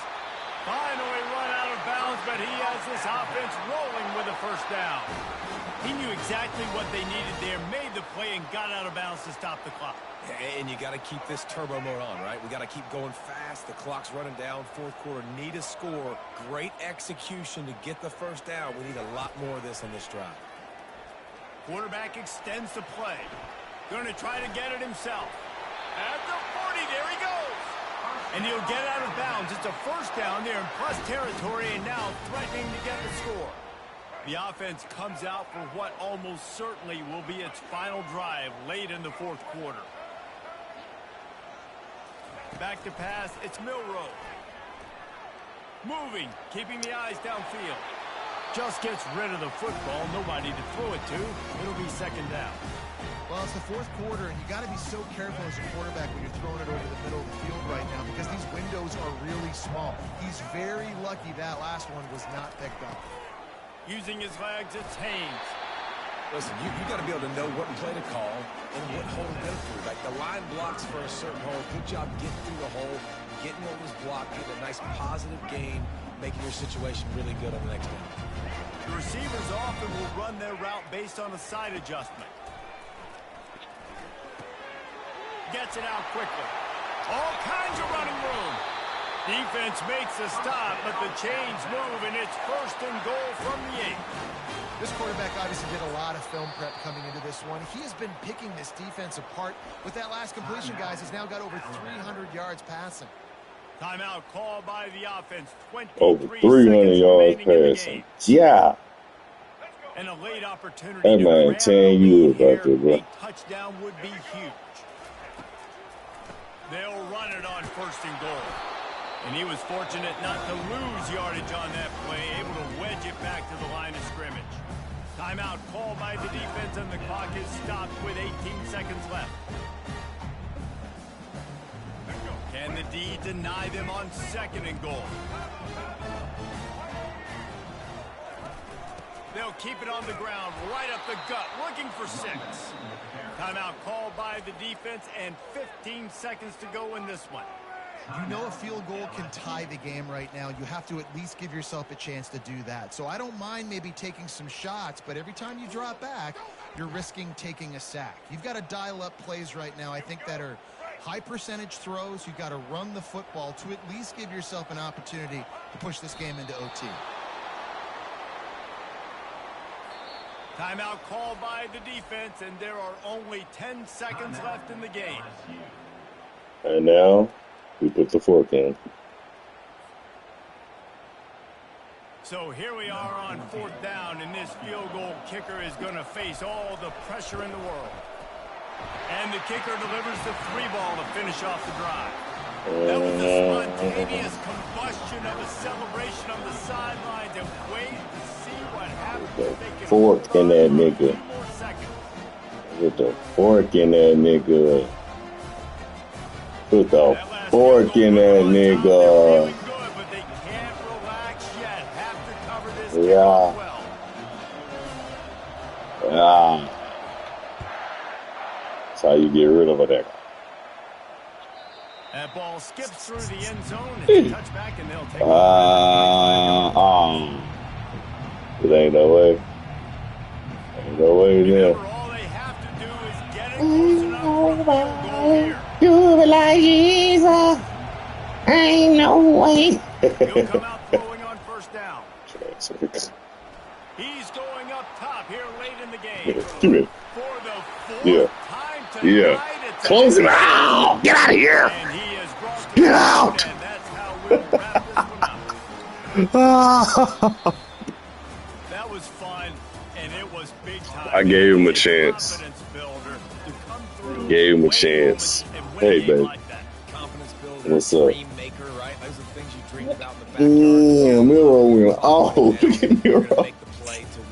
Finally run out of bounds, but he has this offense rolling with a first down. He knew exactly what they needed there, made the play, and got out of bounds to stop the clock. And you got to keep this turbo mode on, right? We got to keep going fast. The clock's running down. Fourth quarter, need a score. Great execution to get the first down. We need a lot more of this on this drive. Quarterback extends the play. Going to try to get it himself. At the 40, there he goes. And he'll get out of bounds. It's a first down there in plus territory, and now threatening to get the score. The offense comes out for what almost certainly will be its final drive late in the fourth quarter. Back to pass, it's Milroe. Moving, keeping the eyes downfield. Just gets rid of the football, nobody to throw it to. It'll be second down. Well, it's the fourth quarter, and you got to be so careful as a quarterback when you're throwing it over the middle of the field right now because these windows are really small. He's very lucky that last one was not picked up. Using his legs, it's Haynes. Listen, you got to be able to know what play to call and what hole to go through. Like the line blocks for a certain hole. Good job getting through the hole, getting what was blocked, getting a nice positive gain, making your situation really good on the next down. The receivers often will run their route based on a side adjustment. Gets it out quickly. All kinds of running room. Defense makes the stop, but the chains move, and it's first and goal from the 8. This quarterback obviously did a lot of film prep coming into this one. He has been picking this defense apart. With that last completion, guys, he's now got over 300 yards passing. Timeout called by the offense. Over 300 yards passing. Yeah. And a late opportunity that man telling you about this, bro. A touchdown would be huge. They'll run it on first and goal. And he was fortunate not to lose yardage on that play, able to wedge it back to the line of scrimmage. Timeout called by the defense, and the clock is stopped with 18 seconds left. Can the D deny them on second and goal? They'll keep it on the ground, right up the gut, looking for 6. Timeout called by the defense, and 15 seconds to go in this one. You know a field goal can tie the game right now. You have to at least give yourself a chance to do that. So I don't mind maybe taking some shots, but every time you drop back, you're risking taking a sack. You've got to dial up plays right now, I think, that are high percentage throws. You've got to run the football to at least give yourself an opportunity to push this game into OT. Timeout called by the defense, and there are only 10 seconds left in the game. And now we put the fork in. So here we are on fourth down, and this field goal kicker is going to face all the pressure in the world. And the kicker delivers the 3-ball to finish off the drive. That was a spontaneous combustion of a celebration on the sidelines, and wait to see what happens. Fork in that nigga. Put the fork in that nigga. Put the fork in that nigga. Yeah. Yeah. That's how you get rid of a nigga. That ball skips through the end zone. It's a touchback, and they'll take it ain't no way. Ain't no way there. All they have to do is get it close enough for the field goal here. Do it like Jesus. Ain't no way. He'll come out throwing on first down. He's going up top here late in the game. For the fourth time tonight. Close him out. Get out of here. Get out. And that's how we'll wrap this one up. That was fun, and it was big time. I gave him a chance. Gave him a chance. Hey, baby. What's up? Yeah, Miro. Oh, look at Miro.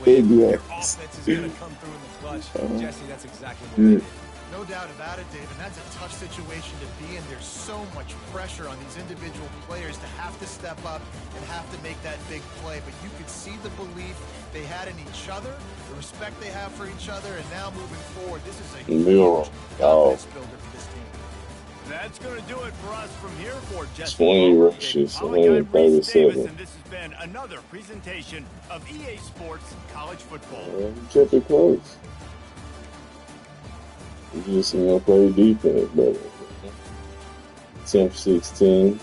Big ass. Jesse, that's exactly what they did. No doubt about it, Dave, and that's a tough situation to be in. There's so much pressure on these individual players to have to step up and have to make that big play. But you could see the belief they had in each other, the respect they have for each other, and now moving forward, this is a huge confidence builder for this team. That's going to do it for us from here for Jesse 20 Bowman, rushes, David Pollack. I'm Reese Davis, 137. and this has been another presentation of EA Sports College Football. Kept it close. You just play defense better. 10 for 16,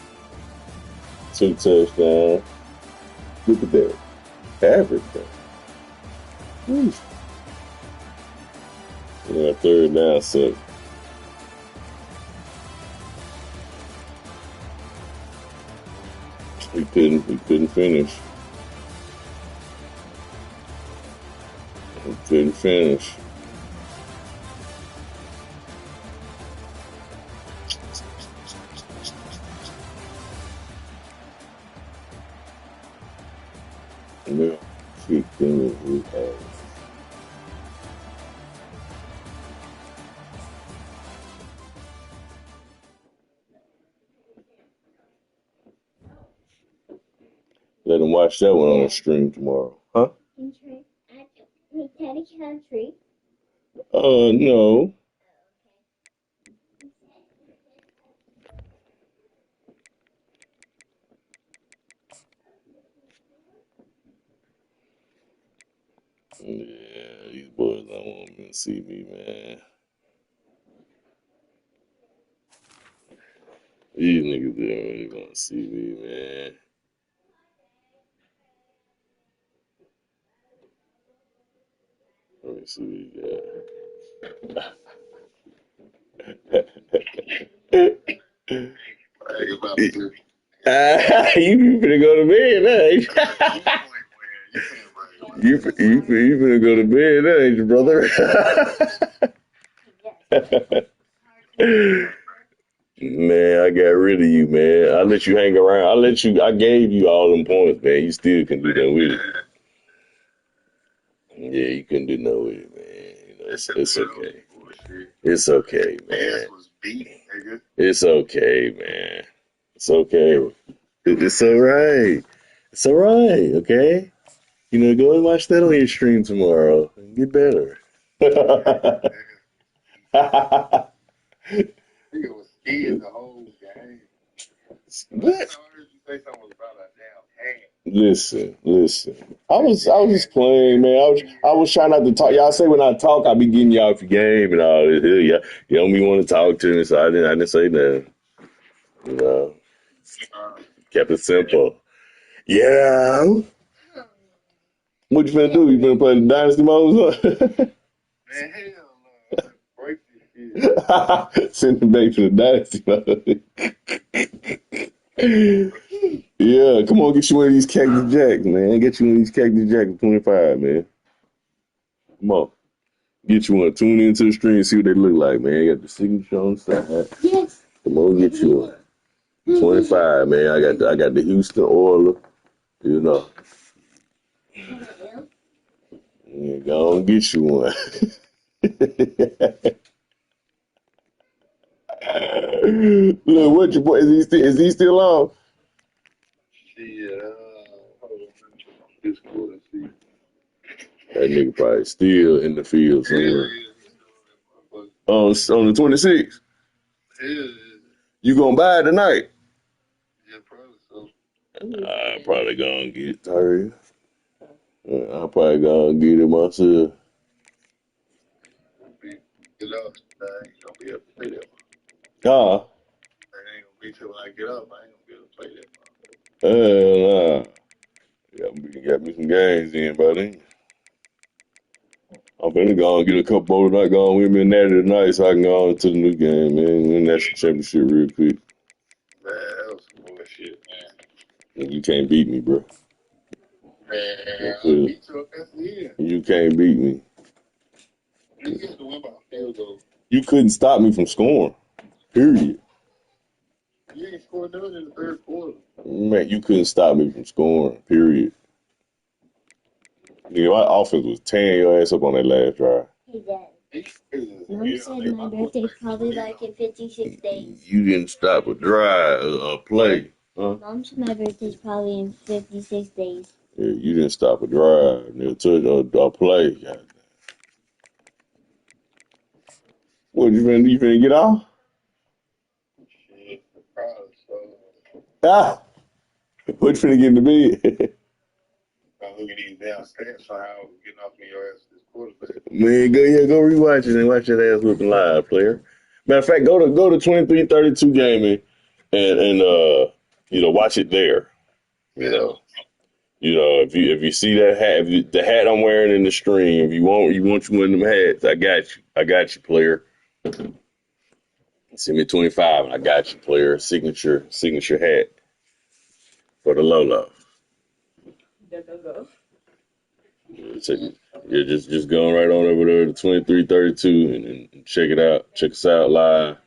2 touchdowns. Look at that average, though. Yeah, 3rd down, 7. We couldn't finish. We couldn't finish. Yeah, 15 Let them watch that one on the stream tomorrow. Huh? Country. No. Yeah, these boys don't want me to see me, man. These niggas don't really want to see me, man. Let me see what you finna go to bed now, ain't you? You finna go to bed now, ain't you, brother? Man, I got rid of you, man. I let you hang around. I gave you all them points, man. You still can do that with it. Yeah, you couldn't do no with it, man. You know, it's okay. It's okay, man. It's okay, man. It's okay. It's all right. It's all right, okay? You know, go and watch that on your stream tomorrow and get better. What? Listen. I was just playing, man. I was trying not to talk. Y'all say when I talk, I be getting y'all off your game and all this. Yeah, you don't be want to talk to me, so I didn't say nothing. You know, kept it simple. Yeah. What you finna do? You finna play the Dynasty mode? Man, hell no. Break this shit. Send him back to the Dynasty mode. Yeah, come on, get you one of these Cactus Jacks, man. Get you one of these Cactus Jacks 25, man. Come on. Get you one. Tune into the stream and see what they look like, man. You got the signature on the side. Yes. Come on, get you one. 25, man. I got the Houston Oilers, you know. Yeah, go on, get you one. Look, what your boy? Is he still on? That nigga probably still in the field somewhere. On the 26th. You gonna buy it tonight? Yeah, probably so. I'm probably gonna get it. Sorry. I'm probably gonna get it myself. Ah. Nah. Yeah, got me some games in, buddy. I'm finna go and get a couple more tonight. Go on with me and Natty tonight so I can go on to the new game, man. Win that championship real quick. Man, that was some bullshit, man. You can't beat me, bro. Man, you can't beat me. You couldn't stop me from scoring. Period. You ain't scored none in the 3rd quarter. Man, you couldn't stop me from scoring. Period. Nigga, my offense was tearing your ass up on that last drive. Hey, Dad. Mom said my birthday's probably like in 56 days. You didn't stop a drive, a play. Huh? Mom said my birthday's probably in 56 days. Yeah, you didn't stop a drive. Nigga took a play. God. What, you finna get off? Ah, what you finna get in the bed? Look at these damn stats for how getting off me your ass this quarterback. Man, go rewatch it and watch that ass whooping live, player. Matter of fact, go to 23-32 gaming and watch it there. If you see that hat, the hat I'm wearing in the stream, if you want you one of them hats, I got you, player. Send me 25 and I got you, player. Signature hat for the Lolo. So you're just going right on over there to 23-32 and check it out. Check us out live.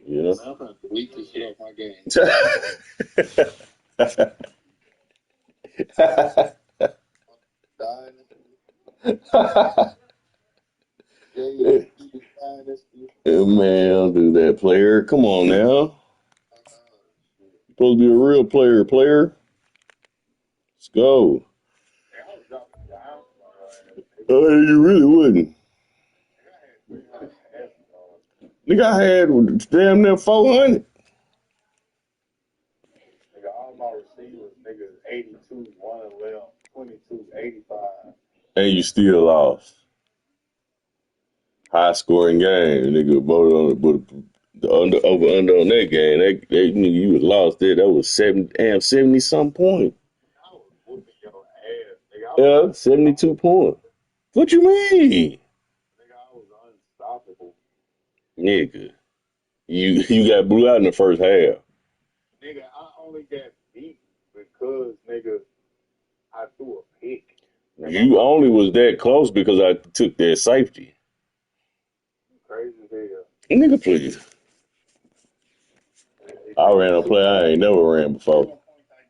You know. I'm gonna delete this shit off my game. Man, don't do that, player. Come on now. You're supposed to be a real player. Let's go. Oh, you really wouldn't. Nigga, I had damn near 400. Nigga, all my receivers, niggas 82, 111, 22, 85. And you still lost. High scoring game, nigga. The under on that game. That nigga, you was lost there. That was 70 some point. I was whooping your ass, nigga. Yeah, 72 points. What you mean? Nigga, I was unstoppable. Nigga, you got blew out in the first half. Nigga, I only got beat because, nigga, I threw a pick. You only was that close because I took that safety. Crazy as hell. Nigga, please. I ran a play I ain't never ran before.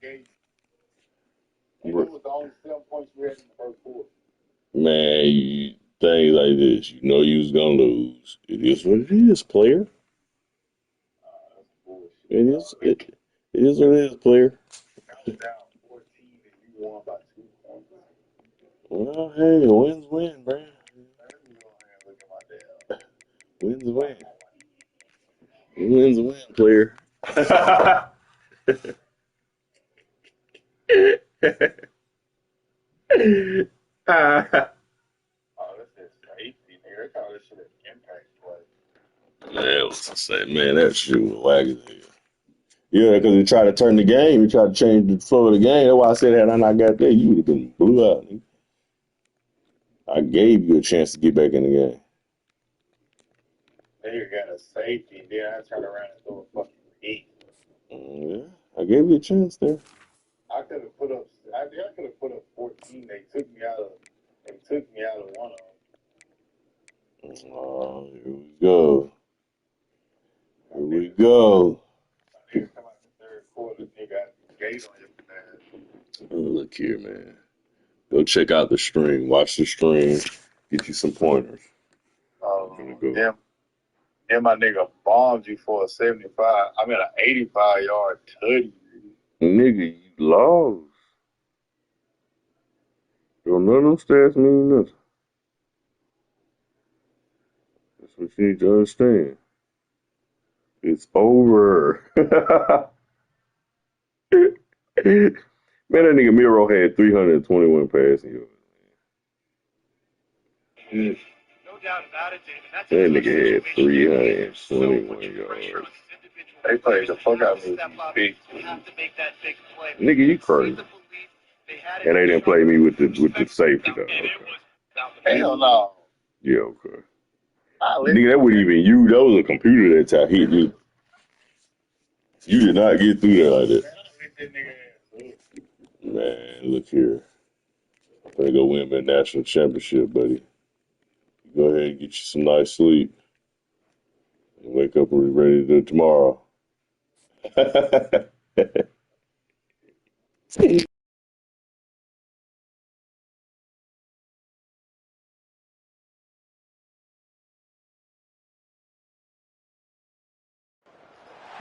And it was the only 7 points we had in the first quarter. Man, things like this, you know you was gonna lose. It is what it is, player. It is what it is, player. I was down 14 and you won by 2 points. Well, hey, wins win, bro. Look at my damn. Wins win. Wins win, player. Oh, this is safety, nigga. They call this shit an impact play. Man, what's I say? Man, that shit was wagging hell. Yeah, because he tried to turn the game. He tried to change the flow of the game. That's why I said, had I not got there, you would have been blew out. Nigga. I gave you a chance to get back in the game. Nigga got a safety, then I turned around and threw a fucking pick. Yeah, I gave you a chance there. I could have put up 14. They took me out of one of them. Oh, here we go. Here we go. Nigga come out the third quarter, nigga got the gate on your ass. Look here, man. Go check out the stream. Watch the stream. Get you some pointers. Then my nigga bombed you for a 75. I mean, an 85-yard tutty. Nigga, you lost. Don't none of them stats mean nothing. That's what you need to understand. It's over. Man, that nigga Miro had 321 passing yards. No doubt about it, David. That's That nigga had 321 yards. They played the fuck out of me. Big. Nigga, you crazy. And they didn't play me with the safety though. Okay. Hell no. Yeah, okay. Nigga, that wasn't even you. That was a computer that time hit you. You did not get through there like that. Man, look here. I'm gonna go win my national championship, buddy. Go ahead and get you some nice sleep. And wake up and be ready to do it tomorrow.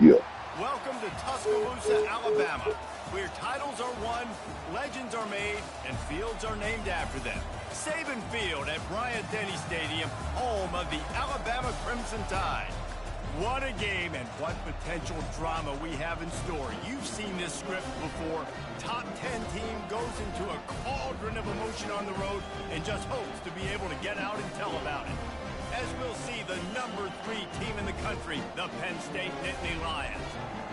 Yeah. Welcome to Tuscaloosa, Alabama, where titles are won, legends are made, and fields are named after them. Saban Field at Bryant-Denny Stadium, home of the Alabama Crimson Tide. What a game and what potential drama we have in store. You've seen this script before. Top 10 team goes into a cauldron of emotion on the road and just hopes to be able to get out and tell about it. As we'll see, the number 3 team in the country, the Penn State Nittany Lions,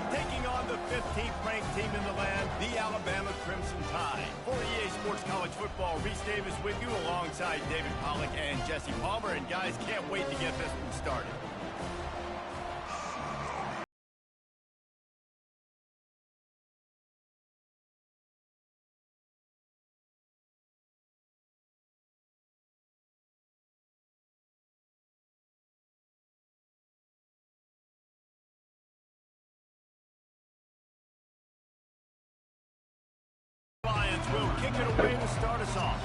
taking on the 15th ranked team in the land, the Alabama Crimson Tide. For EA Sports College Football, Reese Davis with you alongside David Pollack and Jesse Palmer. And guys, can't wait to get this one started. Lions will kick it away to start us off.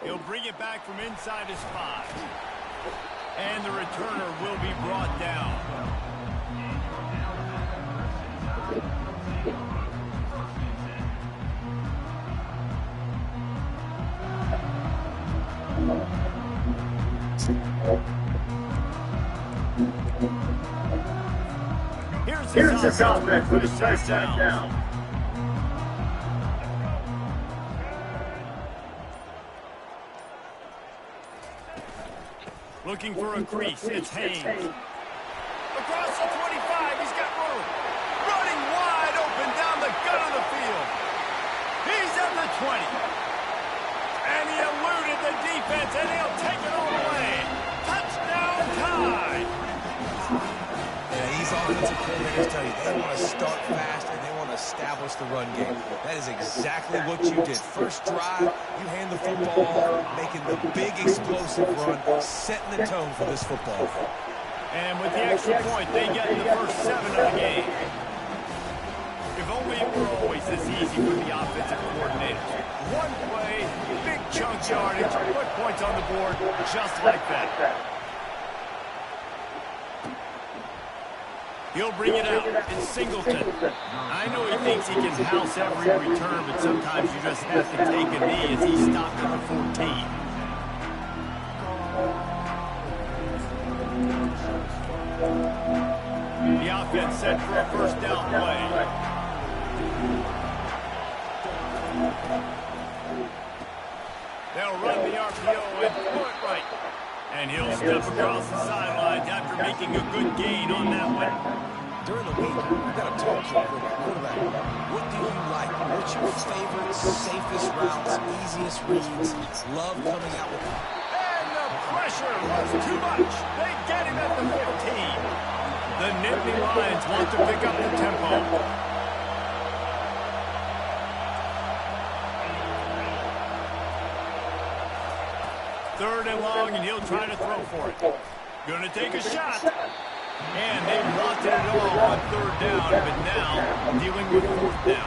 He'll bring it back from inside his 5. And the returner will be brought down. Here's his offense with a touchdown. Looking for a crease, it's Haynes. Across the 25, he's got room. Running wide open down the gut of the field. He's at the 20. And he eluded the defense, and he'll take it all the way. Touchdown Tide. These offensive coordinators tell you they want to start fast and they want to establish the run game. That is exactly what you did. First drive, you hand the football off, making the big explosive run, setting the tone for this football. And with the extra point, they get the first 7 of the game. If only it were always this easy for the offensive coordinators. One play, big chunk yardage, put points on the board, just like that. He'll bring it out. It's Singleton. I know he thinks he can house every return, but sometimes you just have to take a knee as he stopped at the 14. The offense set for a first down play. They'll run the RPO and throw it right. And he'll step across the sidelines after making a good gain on that one. During the week, you've got to talk to your quarterback. What do you like? What's your favorite, safest routes, easiest reads? Love coming out with them. And the pressure was too much. They get him at the 15. The Nittany Lions want to pick up the tempo. Third and long, and he'll try to throw for it. Going to take a shot. And they wanted it all on third down, but now dealing with fourth down.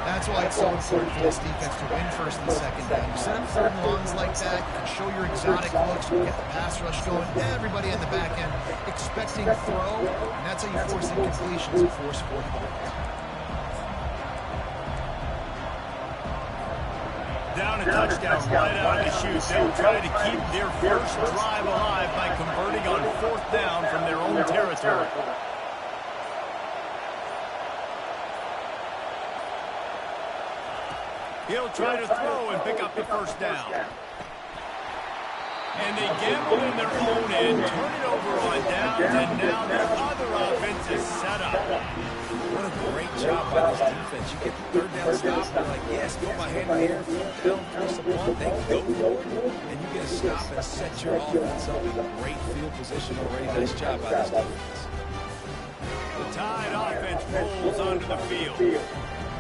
That's why it's so important for this defense to win first and second down. You set up third and longs like that, you can show your exotic looks, you can get the pass rush going, everybody in the back end expecting throw, and that's how you force incompletions and force fourth downs. Down a touchdown right out of the chute. They'll try to keep their first drive alive by converting on fourth down from their own territory. He'll try to throw and pick up the first down. And they gamble in their own end, turn it over on downs, and now the other offense is set up. What a great job by this defense. You get the third down stop, you're like, yes, put my hand in the air, fourth down, force a punt, they can go for it, and you get a stop and set your offense up in great field position already. Nice job by this defense. The Tide offense rolls onto the field.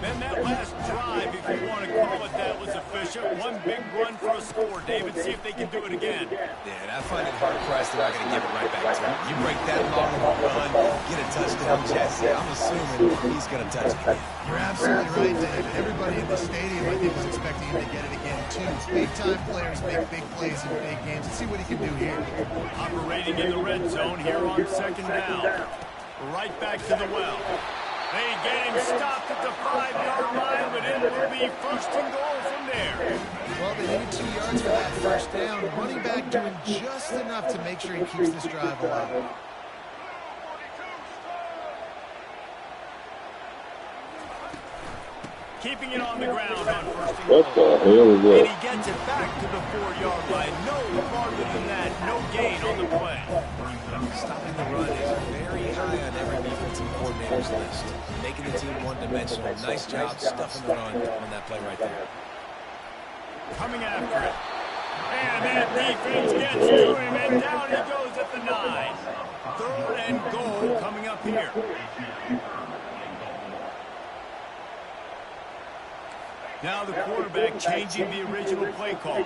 Then that last drive, if you want to call it that, was efficient. One big run for a score, David. See if they can do it again. Yeah, I find it hard-pressed they're not going to give it right back to him. You break that long of a run, get a touchdown, Jesse. I'm assuming he's going to touch it again. You're absolutely right, David. Everybody in the stadium, I think, was expecting him to get it again, too. Big-time players make big plays in big games. Let's see what he can do here. Operating in the red zone here on second down. Right back to the well. They get him stopped at the 5-yard line, but it will be first and goal from there. Well, they needed 2 yards for that first down. Running back doing just enough to make sure he keeps this drive alive. Keeping it on the ground on first and What the hell is And that? he gets it back to the 4-yard line. No farther than that. No gain on the play. Stopping the run is very high on every defensive coordinator's list. Making the team one-dimensional. Nice job stuffing the run on that play right there. Coming after it. And that defense gets to him, and down he goes at the 9. 3rd and goal coming up here. Now the quarterback changing the original play call.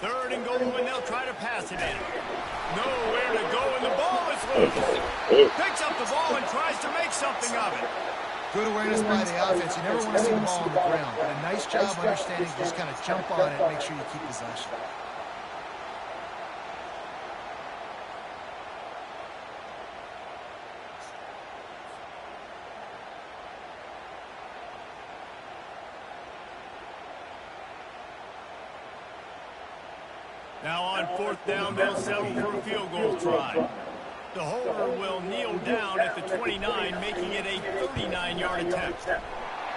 3rd and goal, and they'll try to pass it in. Nowhere to go, and the ball is loose. Picks up the ball and tries to make something of it. Good awareness by the offense. You never want to see the ball on the ground, but a nice job understanding to just kind of jump on it and make sure you keep possession. Now on 4th down, they'll settle for a field goal try. The holder will kneel down at the 29, making it a 39-yard attempt.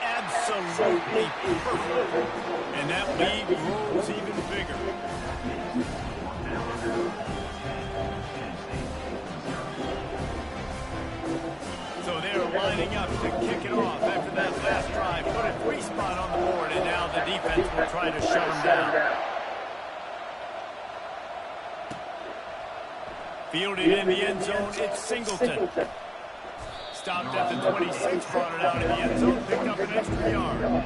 Absolutely perfect. And that lead grows even bigger. So they're lining up to kick it off after that last drive. Put a 3 spot on the board, and now the defense will try to shut them down. Fielded in the end zone, it's Singleton. Stopped at the 26, brought it out in the end zone, picked up an extra yard.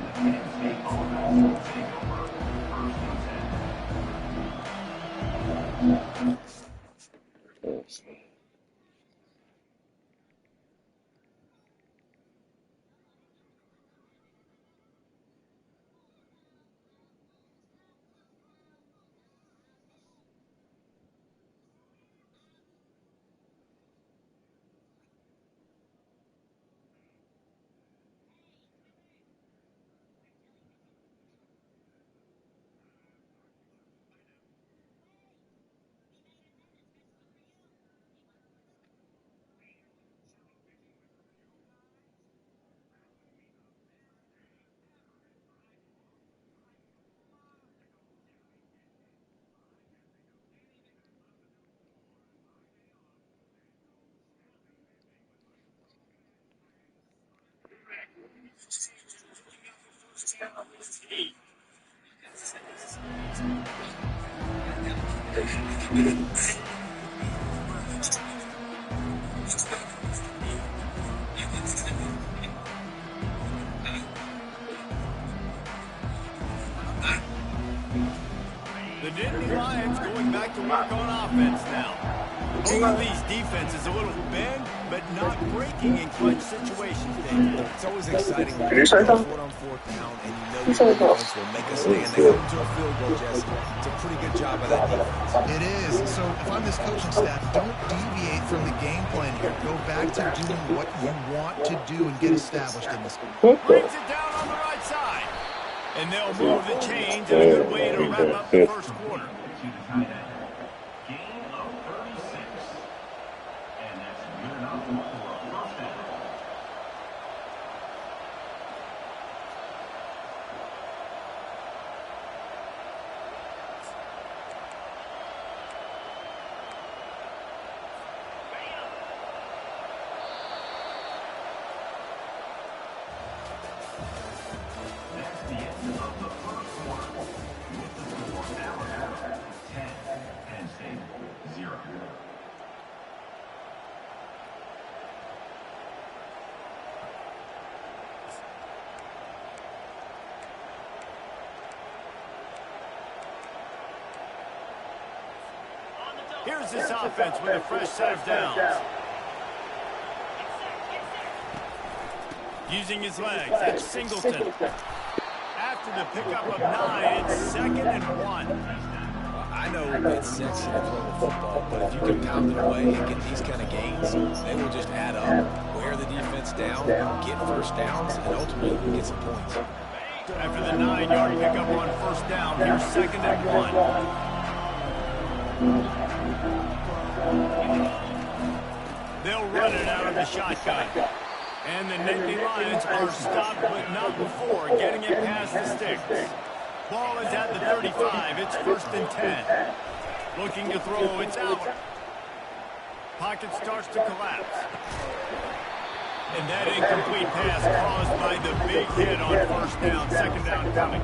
The Nittany Lions going back to work on offense now. Both of these defenses a little bend, but not breaking in clutch situations, Dave. It's always exciting when you go for it on 4th down and you know your defense will make a stand. They got them to a field goal, Jesse. It's a pretty good job by that defense. It is. So if I'm this coaching staff, don't deviate from the game plan here. Go back to doing what you want to do and get established in this game. Brings it down on the right side. And they'll move the chains in a good way to wrap up the first quarter. Gain of 36. And that's good enough for a first down. That's the end of the first quarter. With the score Alabama 10, Penn State 0. Here's this offense with a fresh set of downs. Using his legs, that's Singleton. After the pickup of 9, it's 2nd and 1. I know it's sexy to throw the football, but if you can pound it away and get these kind of gains, they will just add up. Wear the defense down, get first downs, and ultimately get some points. After the 9-yard pickup on first down, here's 2nd and 1. They'll run it out of the shotgun. And the Nittany Lions are stopped, but not before getting it past the sticks. Ball is at the 35. It's 1st and 10. Looking to throw. It's out. Pocket starts to collapse. And that incomplete pass caused by the big hit on first down. 2nd down coming.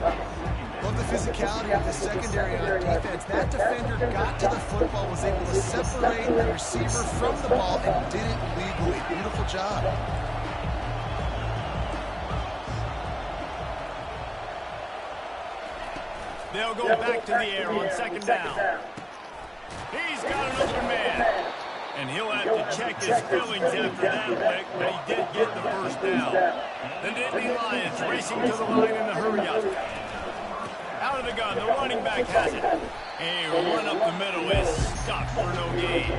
Love the physicality of the secondary on defense. That defender got to the football, was able to separate the receiver from the ball, and did it legally. Beautiful job. They'll go back to the air on 2nd down. He's got an open man. And he'll have to check his feelings after that lick, but he did get the first down. The Nittany Lions racing to the line in the hurry-up. Out of the gun, the running back has it. A run up the middle is stuck for no gain.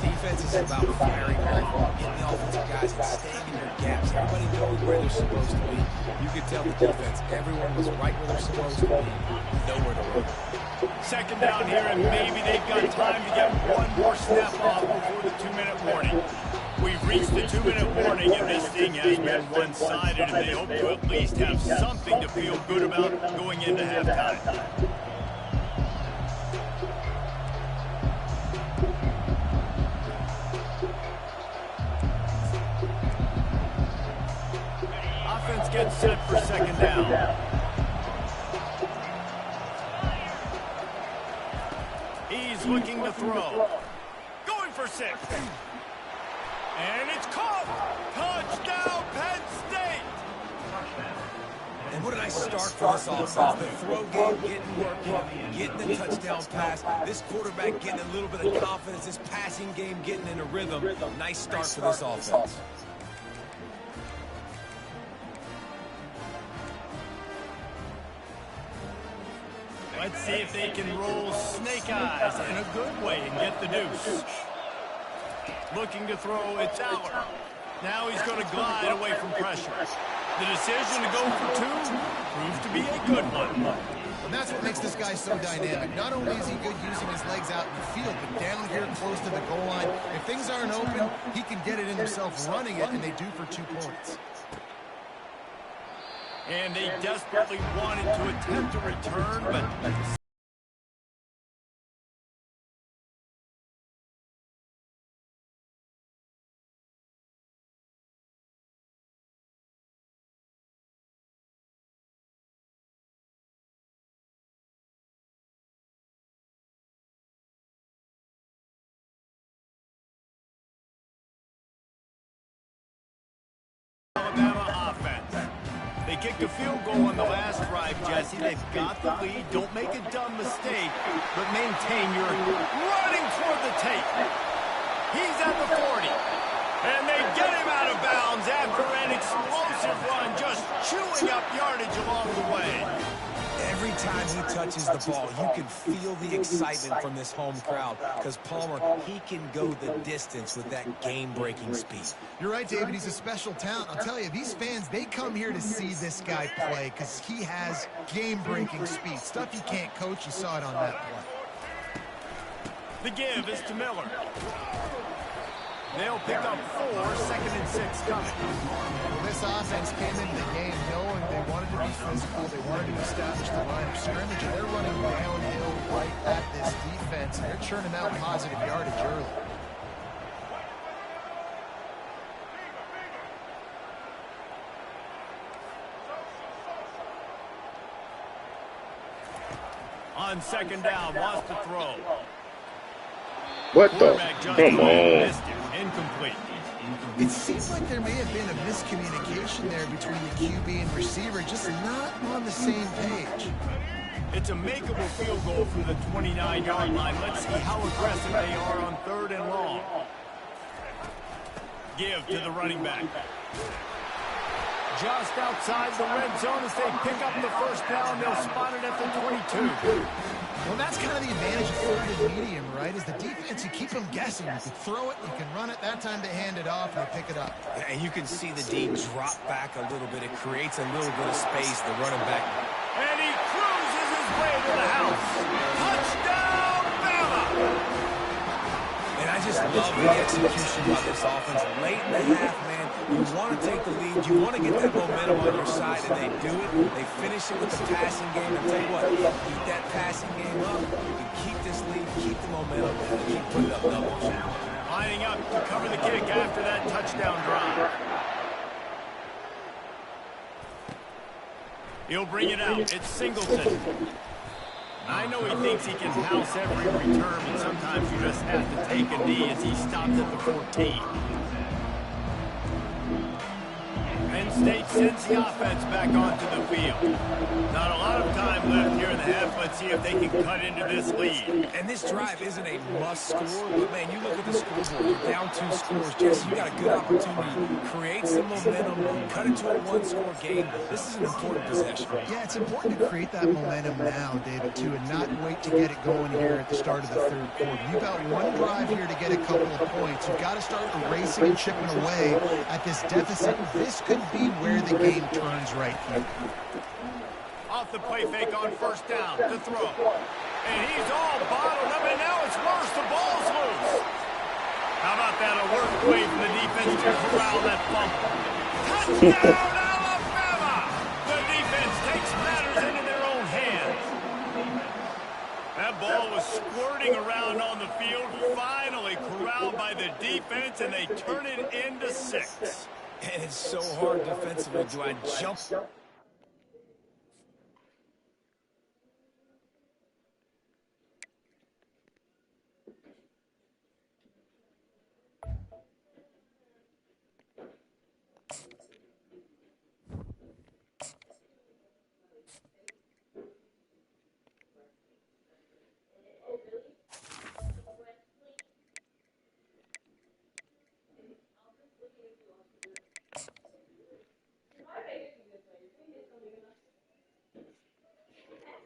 Defense is about firing off, getting the offensive guys and staying in their gaps. Everybody knows where they're supposed to be. You could tell the defense, everyone was right where they're supposed to be. Nowhere to run. 2nd down here, and maybe they've got time to get one more snap off before the 2-minute warning. We've reached the 2-minute warning, and this thing has been one-sided, and they hope to at least have something to feel good about going into halftime. Offense gets set for 2nd down. He's looking to throw. Going for 6. And it's caught. Touchdown, Penn State. And what a nice start for this offense. The throw game getting working, getting the touchdown pass. This quarterback getting a little bit of confidence. This passing game getting in a rhythm. Nice start for this offense. Let's see if they can roll snake eyes in a good way and get the deuce. Looking to throw, it's out. Now he's going to glide away from pressure. The decision to go for 2 proves to be a good one. And that's what makes this guy so dynamic. Not only is he good using his legs out in the field, but down here close to the goal line, if things aren't open, he can get it in himself running it, and they do for 2 points. And they desperately wanted to attempt a return, but Alabama offense. They kicked a field goal on the last drive, Jesse. They've got the lead. Don't make a dumb mistake, but maintain your running toward the tape. He's at the 40. And they get him out of bounds after an explosive run, just chewing up yardage along the way. Every time he touches the ball, you can feel the excitement from this home crowd because Palmer, he can go the distance with that game-breaking speed. You're right, David. He's a special talent. I'll tell you, these fans, they come here to see this guy play because he has game-breaking speed. Stuff you can't coach. You saw it on that play. The give is to Miller. They'll pick up 4, 2nd and 6 coming. Well, this offense came into the game knowing they wanted to be physical, they wanted to establish the line of scrimmage, and they're running downhill right at this defense, and they're churning out positive yardage early. On 2nd down, wants to throw. What the? Come on. Incomplete. It seems like there may have been a miscommunication there between the QB and receiver, just not on the same page. It's a makeable field goal from the 29-yard line. Let's see how aggressive they are on 3rd and long. Give to the running back. Just outside the red zone as they pick up the first down. They'll spot it at the 22. Well, that's kind of the advantage of third and medium, right? Is the defense, you keep them guessing. You can throw it, you can run it. That time they hand it off and they pick it up. Yeah, and you can see the D drop back a little bit. It creates a little bit of space, the running back. And he cruises his way to the house. Touchdown, Bama! And I just love the execution by this offense. Late in the half, man, you want to take the lead. You want to get that momentum on your side, and they do it. They finish it with the passing game. And tell you what, keep that passing game up. You can keep this lead, keep the momentum, and keep putting up numbers. Lining up to cover the kick after that touchdown drive. He'll bring it out. It's Singleton. I know he thinks he can house every return, but sometimes you just have to take a knee as he stops at the 14. Penn State sends the offense back onto the field. Not a lot of time left here in the half. Let's see if they can cut into this lead. And this drive isn't a must score, but man, you look at the scoreboard, you're down 2 scores. Jesse, you got a good opportunity. Create some momentum, cut it to a 1-score game. This is an important possession. Yeah, it's important to create that momentum now, David, too, and not wait to get it going here at the start of the third quarter. You've got one drive here to get a couple of points. You've got to start erasing and chipping away at this deficit. This could be where the game turns right here. Off the play fake on first down to throw. And he's all bottled up, and now it's worse. The ball's loose. How about that alert play from the defense to corral that fumble? Touchdown, Alabama! The defense takes matters into their own hands. That ball was squirting around on the field, finally corralled by the defense, and they turn it into 6. And it's so hard defensively. Do I jump?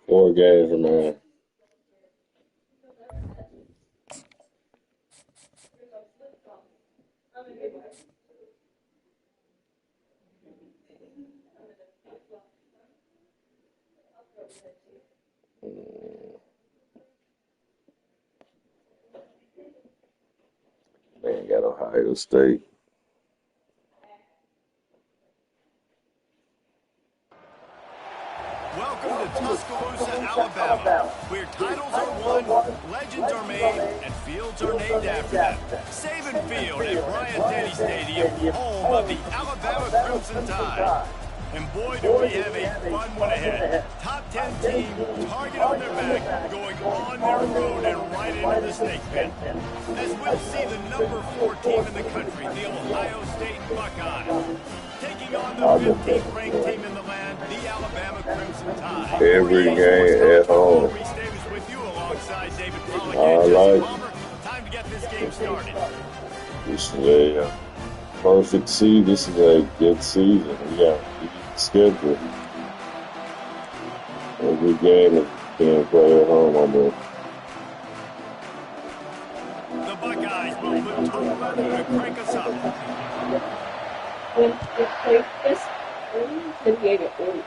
Four games, man. Man, got Ohio State. Welcome to Tuscaloosa, Alabama, where titles are won, legends are made, and fields are named after them. Saban Field at Bryant-Denny Stadium, home of the Alabama Crimson Tide. And boy, do we have a fun one ahead. Top 10 team, target on their back, going on their road and right into the snake pit. As we'll see the number 4 team in the country, the Ohio State Buckeyes, taking on the 15th ranked team in the land, the Alabama Crimson Tide. Every game at home. Reese Davis with you alongside David Pollack I and Jesse like Palmer. Time to get this game started. This is a perfect seed. This is a good season. We got a schedule. Every game is being played at home almost. The Buckeyes will put total level to crank us up. When they played this, they gave it 8.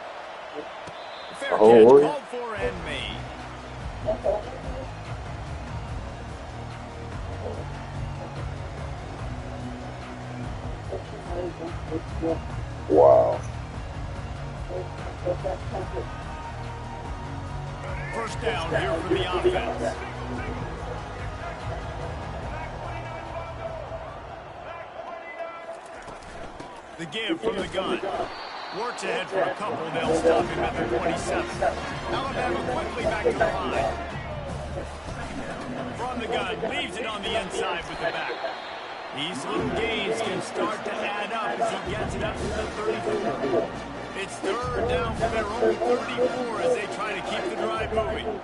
Fair catch Oh, called for and made. Wow. First down here for the offense. The give from the gun. Works ahead for a couple. They'll stop him at the 27. Alabama quickly back to the line. From the gun, leaves it on the inside with the back. These little gains can start to add up as he gets it up to the 34. It's third down from their own 34 as they try to keep the drive moving.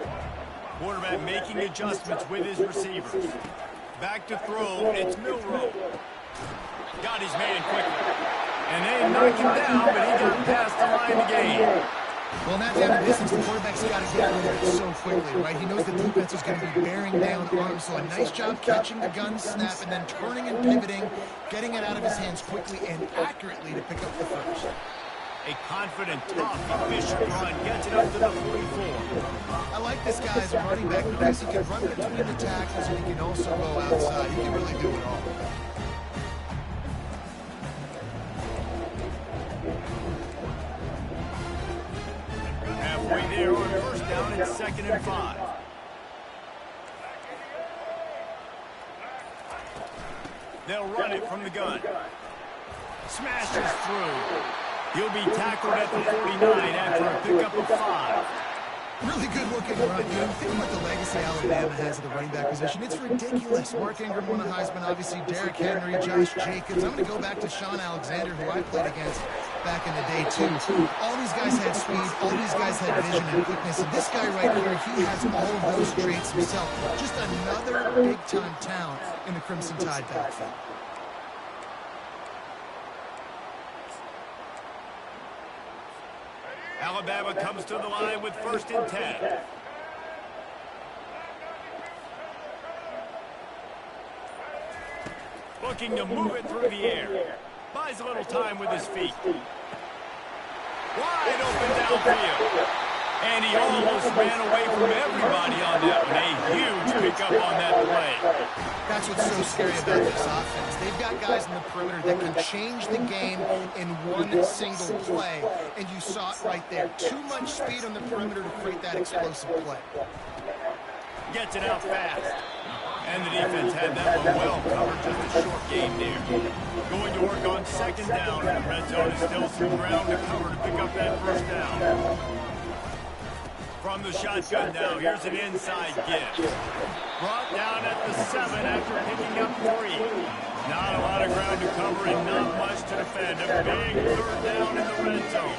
Quarterback making adjustments with his receivers. Back to throw, it's Milroe. Got his man quickly. And they knocked him down, but he got past the line to gain. Well, in that down and distance, the quarterback's got to get rid of it so quickly, right? He knows the defense is going to be bearing down on him, so a nice job catching the gun snap and then turning and pivoting, getting it out of his hands quickly and accurately to pick up the first. A confident, tough, efficient run gets it up to the 44. I like this guy as a running back because he can run between the tackles and he can also go outside. He can really do it all. Halfway there on first down and 2nd and 5. They'll run it from the gun. Smashes through. He'll be tackled at the 49 after a pickup of 5. Really good-looking run. You know, think about the legacy Alabama has at the running back position. It's ridiculous. Mark Ingram won a Heisman, obviously Derrick Henry, Josh Jacobs. I'm going to go back to Sean Alexander, who I played against back in the day, too. All these guys had speed. All these guys had vision and quickness. And this guy right here, he has all of those traits himself. Just another big-time talent in the Crimson Tide backfield. Alabama comes to the line with 1st and 10. Looking to move it through the air. Buys a little time with his feet. Wide open downfield. And he almost ran away from everybody on that one. A huge pickup on that play. That's what's so scary about this offense. They've got guys in the perimeter that can change the game in one single play. And you saw it right there. Too much speed on the perimeter to create that explosive play. Gets it out fast. And the defense had that one well covered. Just a short game there. Going to work on 2nd down. And the red zone is still some ground to cover to pick up that 1st down. From the shotgun now, here's an inside give. Brought down at the 7 after picking up 3. Not a lot of ground to cover and not much to defend. A big 3rd down in the red zone.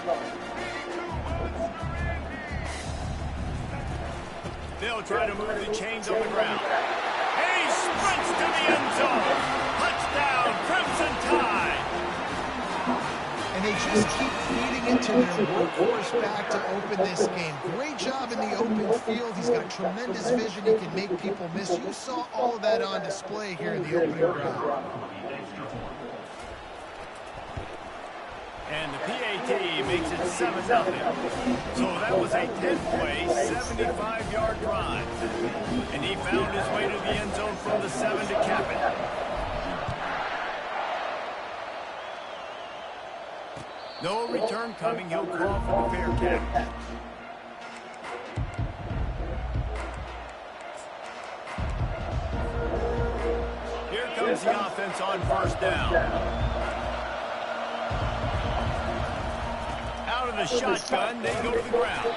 They'll try to move the chains on the ground. And he sprints to the end zone. Touchdown, Crimson Tide. And they just keep feeding into their workhorse back to open this game. Great job in the open field. He's got tremendous vision. He can make people miss. You saw all of that on display here in the opening drive. And the PAT makes it 7-0. So that was a 10-play, 75-yard drive. And he found his way to the end zone from the 7 to cap it. No return coming. He'll call for the fair catch. Here comes the offense on 1st down. Out of the shotgun, they go to the ground.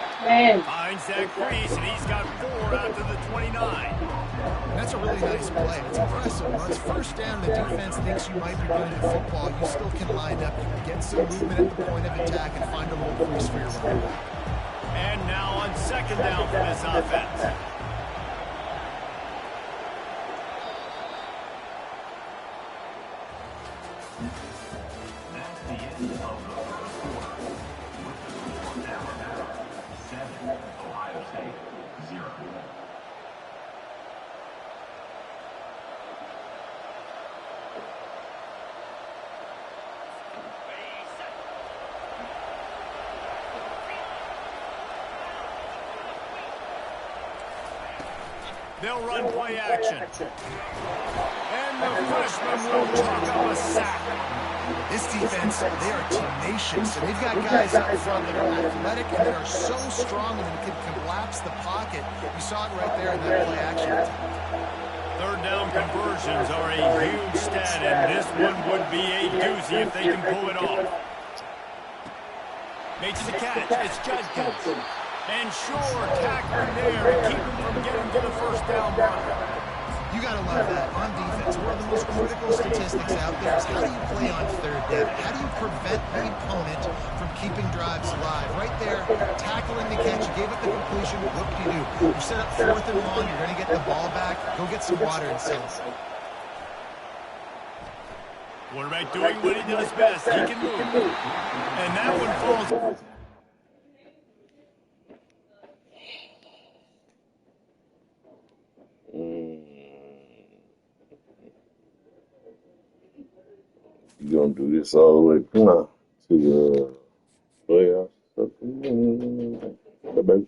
Finds that crease, and he's got 4 out to the 29. That's a really nice play. It's impressive. Well, it's 1st down. The defense thinks you might be good at football. You still can line up, get some movement at the point of attack, and find a little crease for your running back. And now on 2nd down for this offense. That's the end of the first quarter. With the score Alabama 7, Ohio State 0. They'll run play action. And the freshman will chalk up a sack. This defense, they are tenacious, and they've got guys out front that are athletic and that are so strong and can collapse the pocket. You saw it right there in that play action. 3rd down conversions are a huge stat, and this one would be a doozy if they can pull it off. Makes the catch. It's Judkins. And sure, tackling there and keep him from getting to the 1st down marker. You got to love that on defense. One of the most critical statistics out there is how do you play on 3rd down? How do you prevent the opponent from keeping drives alive? Right there, tackling the catch. You gave up the completion. What do? You set up 4th and long. You're going to get the ball back. Go get some water and sit. Quarterback doing what he does best. He can move. And that one falls. gonna do this all the way to the playoffs. Bye-bye.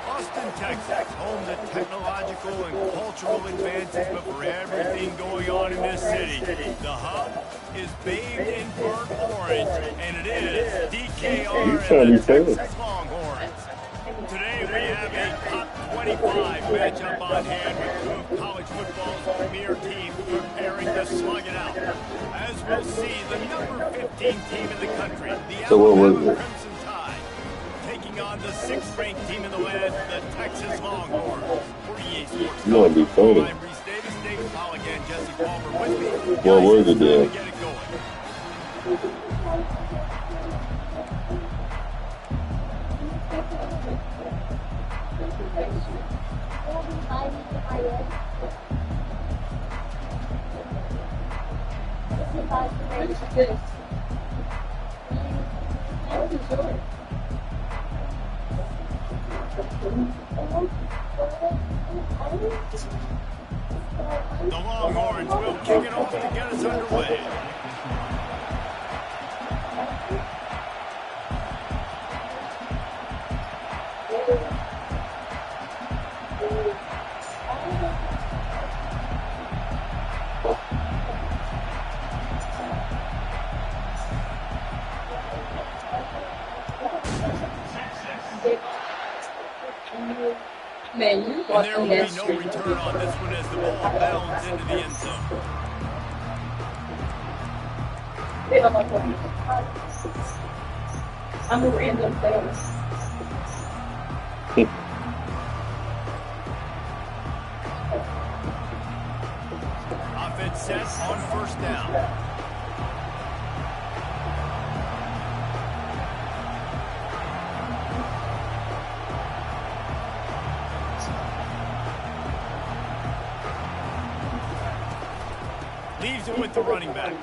Austin, Texas, home to technological and cultural advances, but for everything going on in this city, the hub is bathed in burnt orange, and it is DKR and the Texas Longhorns. Today we have a top 25 matchup on hand with two of college football's premier teams preparing to slug it out. As we'll see, the number 15 team in the country, the Alabama Crimson Tide, taking on the 6th-ranked team in the land, the Texas Longhorns. For EA Sports, you want to be funny. I'm Reese Davis, David Powell again, Jesse Palmer with me. What was it then? Get it going. The Longhorns will kick it off to get us underway. And there will be no return on this one as the ball bounds into the end zone. I'm a random thing. Offense set on first down. Leaves it with the running back.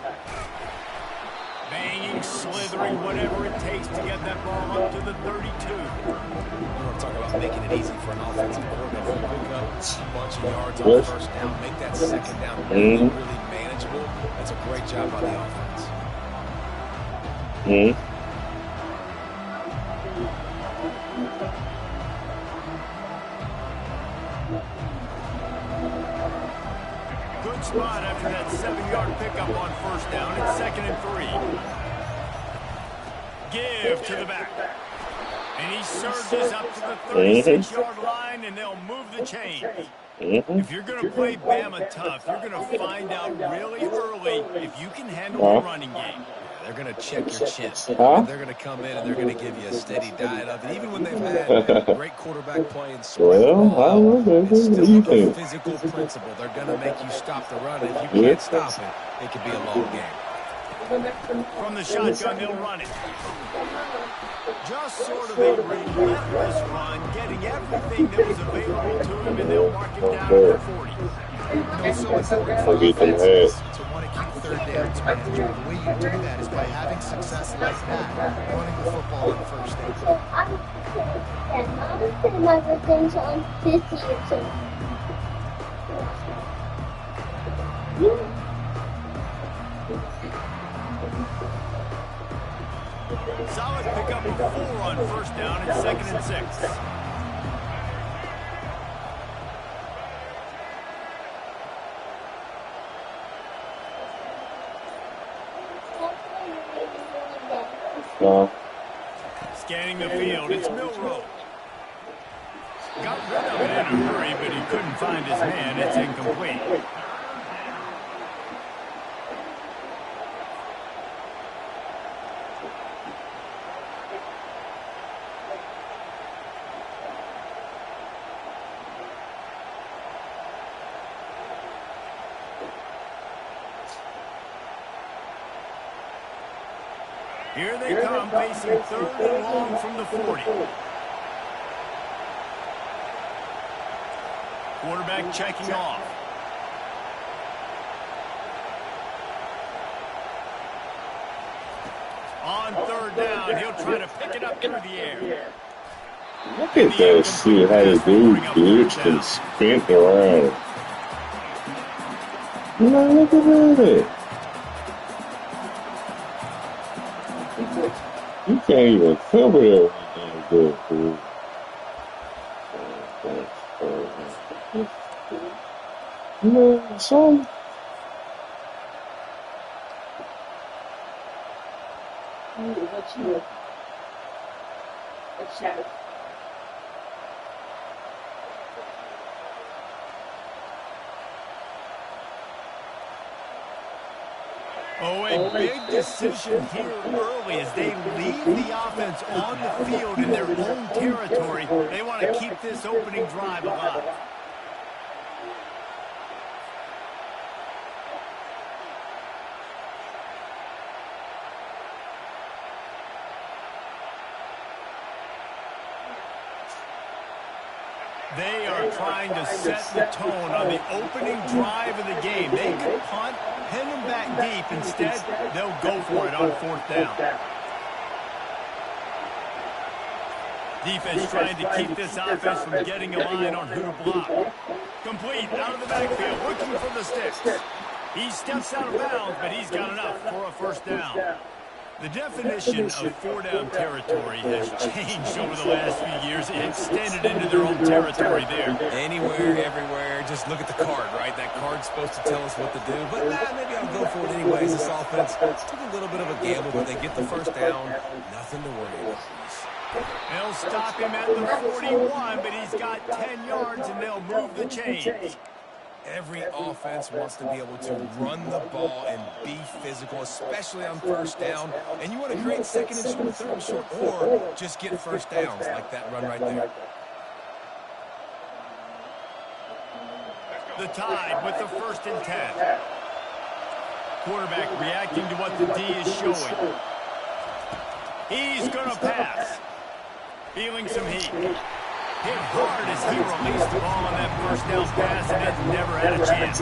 Banging, slithering, whatever it takes to get that ball up to the 32. You want to talk about making it easy for an offensive coordinator to pick up a bunch of yards on first down, make that second down really, really manageable. That's a great job by the offense. Good spot after that 7-yard pickup on first down. It's 2nd and 3. Give to the back. And he surges up to the 36-yard line, and they'll move the chains. If you're going to play Bama tough, you're going to find out really early if you can handle the running game. They're going to check your chin. They're going to come in and they're going to give you a steady diet of it. Even when they've had great quarterback play and spread the ball, it's still a physical principle. They're going to make you stop the run. And if you can't stop it, it could be a long game. From the shotgun, they'll run it. Just sort of a relentless run, getting everything that was available to him, and they'll mark him down at the 40. It's so important for offenses to want to keep third downs manageable. The way you do that is by having success like that, running the football on first down. I'm putting my things on 50 or so. Solid pickup of 4 on first down. It's 2nd and 6. Scanning the field, it's Milrow. Got rid of it in a hurry, but he couldn't find his man. It's incomplete. Here they come, facing 3rd and long from the 40. Quarterback checking off. On 3rd down, he'll try to pick it up through the air. Look at that shit, how the dude glitched and spin around. Look at that. You can't even cover that one good, dude. Man, son. Oh, a big decision here early as they leave the offense on the field in their own territory. They want to keep this opening drive alive. They are trying to set the tone on the opening drive of the game. They could punt, pin them back deep. Instead, they'll go for it on 4th down. Defense trying to keep this offense from getting a line on who to block. Complete out of the backfield, looking for the sticks. He steps out of bounds, but he's got enough for a 1st down. The definition of 4-down territory has changed over the last few years. It extended into their own territory there. Anywhere, everywhere. Just look at the card, right? That card's supposed to tell us what to do. But maybe I'll go for it anyways. This offense took a little bit of a gamble, but they get the 1st down. Nothing to worry about. They'll stop him at the 41, but he's got 10 yards, and they'll move the chains. Every offense wants to be able to run the ball and be physical, especially on 1st down. And you want to create 2nd and short, 3rd and short, or just get 1st downs like that run right there. The Tide with the 1st and 10. Quarterback reacting to what the D is showing. He's going to pass. Feeling some heat. Hit hard as he released the ball on that 1st down pass, and it never had a chance.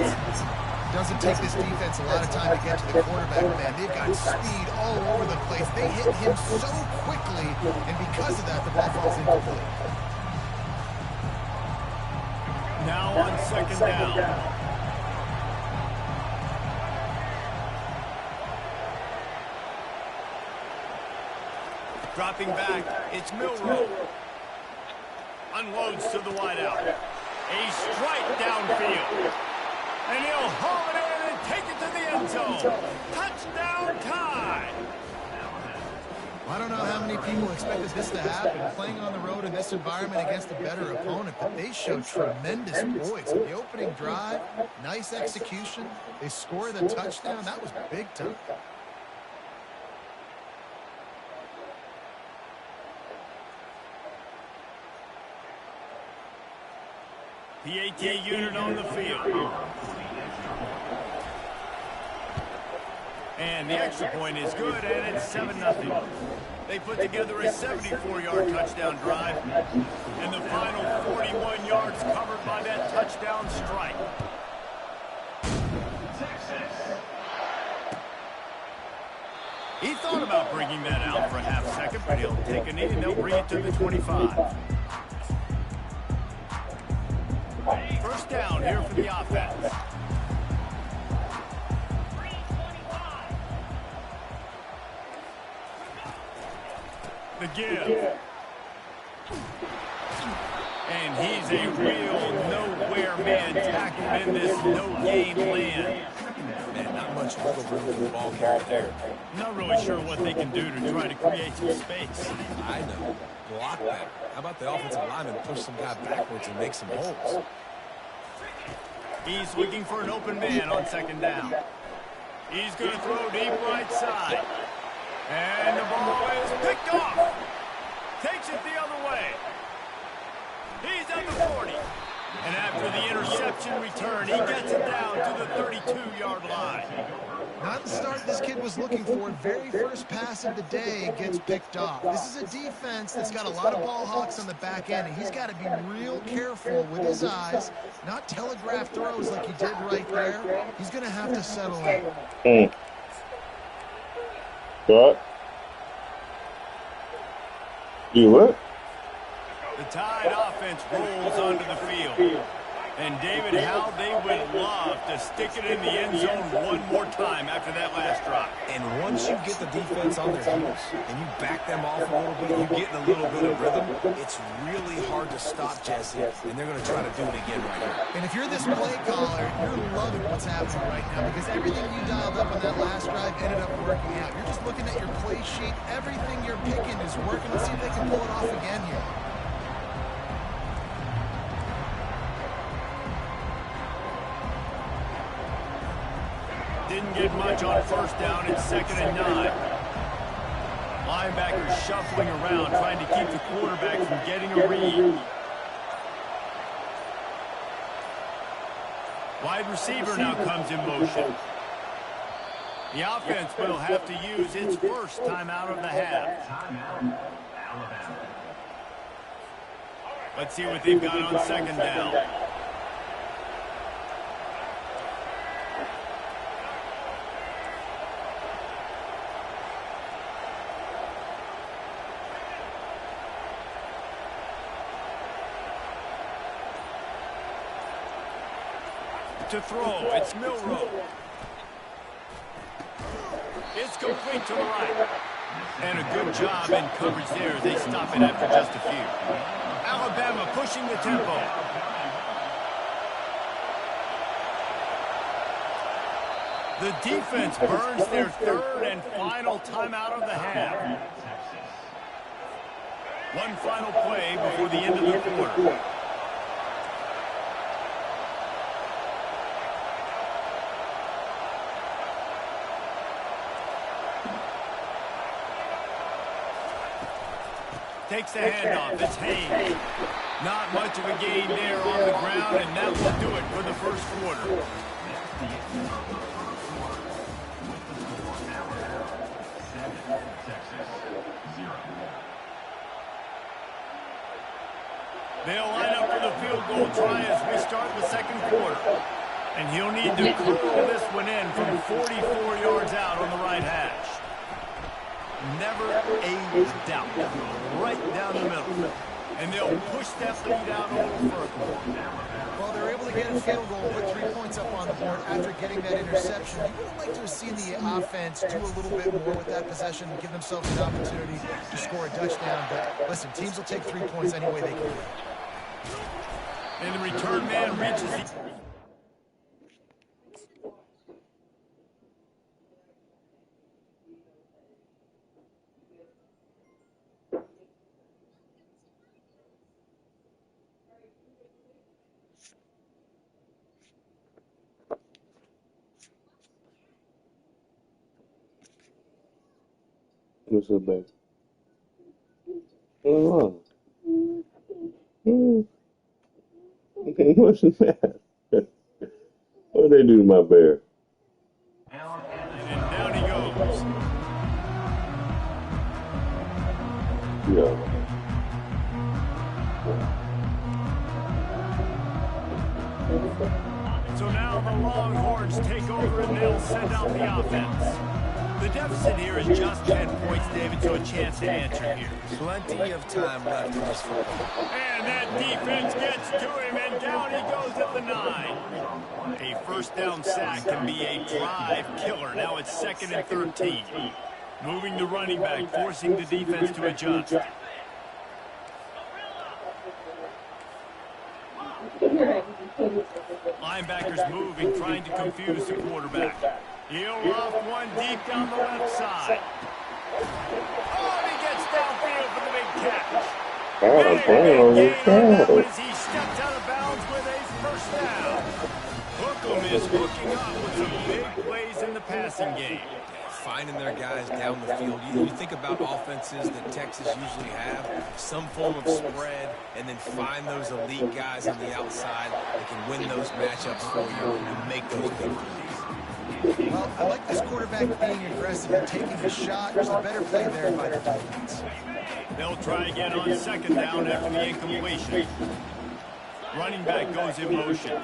Doesn't take this defense a lot of time to get to the quarterback, man. They've got speed all over the place. They hit him so quickly, and because of that, the ball falls incomplete. Now on 2nd down. Dropping back, it's Milroe. Unloads to the wideout. A strike downfield. And he'll haul it in and take it to the end zone. Touchdown Tide. I don't know how many people expected this to happen, playing on the road in this environment against a better opponent, but they showed tremendous poise. In the opening drive, nice execution. They scored a touchdown. That was big time. PAT unit on the field. And the extra point is good, and it's 7-0. They put together a 74-yard touchdown drive, and the final 41 yards covered by that touchdown strike. He thought about bringing that out for a half second, but he'll take a knee and they'll bring it to the 25. 1st down here for the offense. The give. And he's a real nowhere man tackled in this no-game land. Man, not much much wiggle room for the ball carrier there. Not really sure what they can do to try to create some space. I know. Block better. How about the offensive lineman push some guy backwards and make some holes? He's looking for an open man on second down. He's going to throw deep right side. And the ball is picked off. Takes it the other way. He's at the 40. And after the interception return, he gets it down to the 32-yard line. Not the start this kid was looking for. Very first pass of the day gets picked off. This is a defense that's got a lot of ball hawks on the back end, and he's got to be real careful with his eyes, not telegraph throws like he did right there. He's going to have to settle in. What? You what? The Tide offense rolls onto the field. And David, how they would love to stick it in the end zone one more time after that last drive. And once you get the defense on their heels and you back them off a little bit, you get in a little bit of rhythm, it's really hard to stop Jesse, and they're going to try to do it again right here. And if you're this play caller, you're loving what's happening right now because everything you dialed up on that last drive ended up working out. You're just looking at your play sheet. Everything you're picking is working. Let's see if they can pull it off again here. Didn't get much on first down. It's 2nd and 9. Linebackers shuffling around, trying to keep the quarterback from getting a read. Wide receiver now comes in motion. The offense will have to use its first timeout of the half. Let's see what they've got on 2nd down. To throw, it's Milrow. It's complete to the right. And a good job in coverage there as they stop it after just a few. Alabama pushing the tempo. The defense burns their third and final timeout of the half. One final play before the end of the quarter. Takes the handoff. It's Haynes. Not much of a gain there on the ground, and that will do it for the first quarter. They'll line up for the field goal try as we start the second quarter. And he'll need to curl this one in from 44 yards out on the right hash. Never a doubt. Right down the middle. And they'll push that lead out a little further. Well, they're able to get a field goal, put 3 points up on the board after getting that interception. You would have liked to have seen the offense do a little bit more with that possession and give themselves an opportunity to score a touchdown. But listen, teams will take 3 points any way they can. And the return man reaches the... What's up, babe? What's What's the matter? What did they do to my bear? And down he goes. Yeah. So now the Longhorns take over and they'll send out the offense. The deficit here is just 10 points, David, so a chance to answer here. Plenty of time left in this football. And that defense gets to him, and down he goes at the 9. A first down sack can be a drive killer. Now it's 2nd and 13. Moving the running back, forcing the defense to adjust. Linebackers moving, trying to confuse the quarterback. He'll loft one deep down the left side. Oh, he gets downfield for the big catch. Big gain on that one as he steps out of bounds with a first down. Hookham is hooking up with some big plays in the passing game. Finding their guys down the field. You think about offenses that Texas usually have, some form of spread, and then find those elite guys on the outside that can win those matchups for you and make those big plays. Well, I like this quarterback being aggressive and taking a shot. There's a better play there by the defense. They'll try again on second down after the incompletion. Running back goes in motion.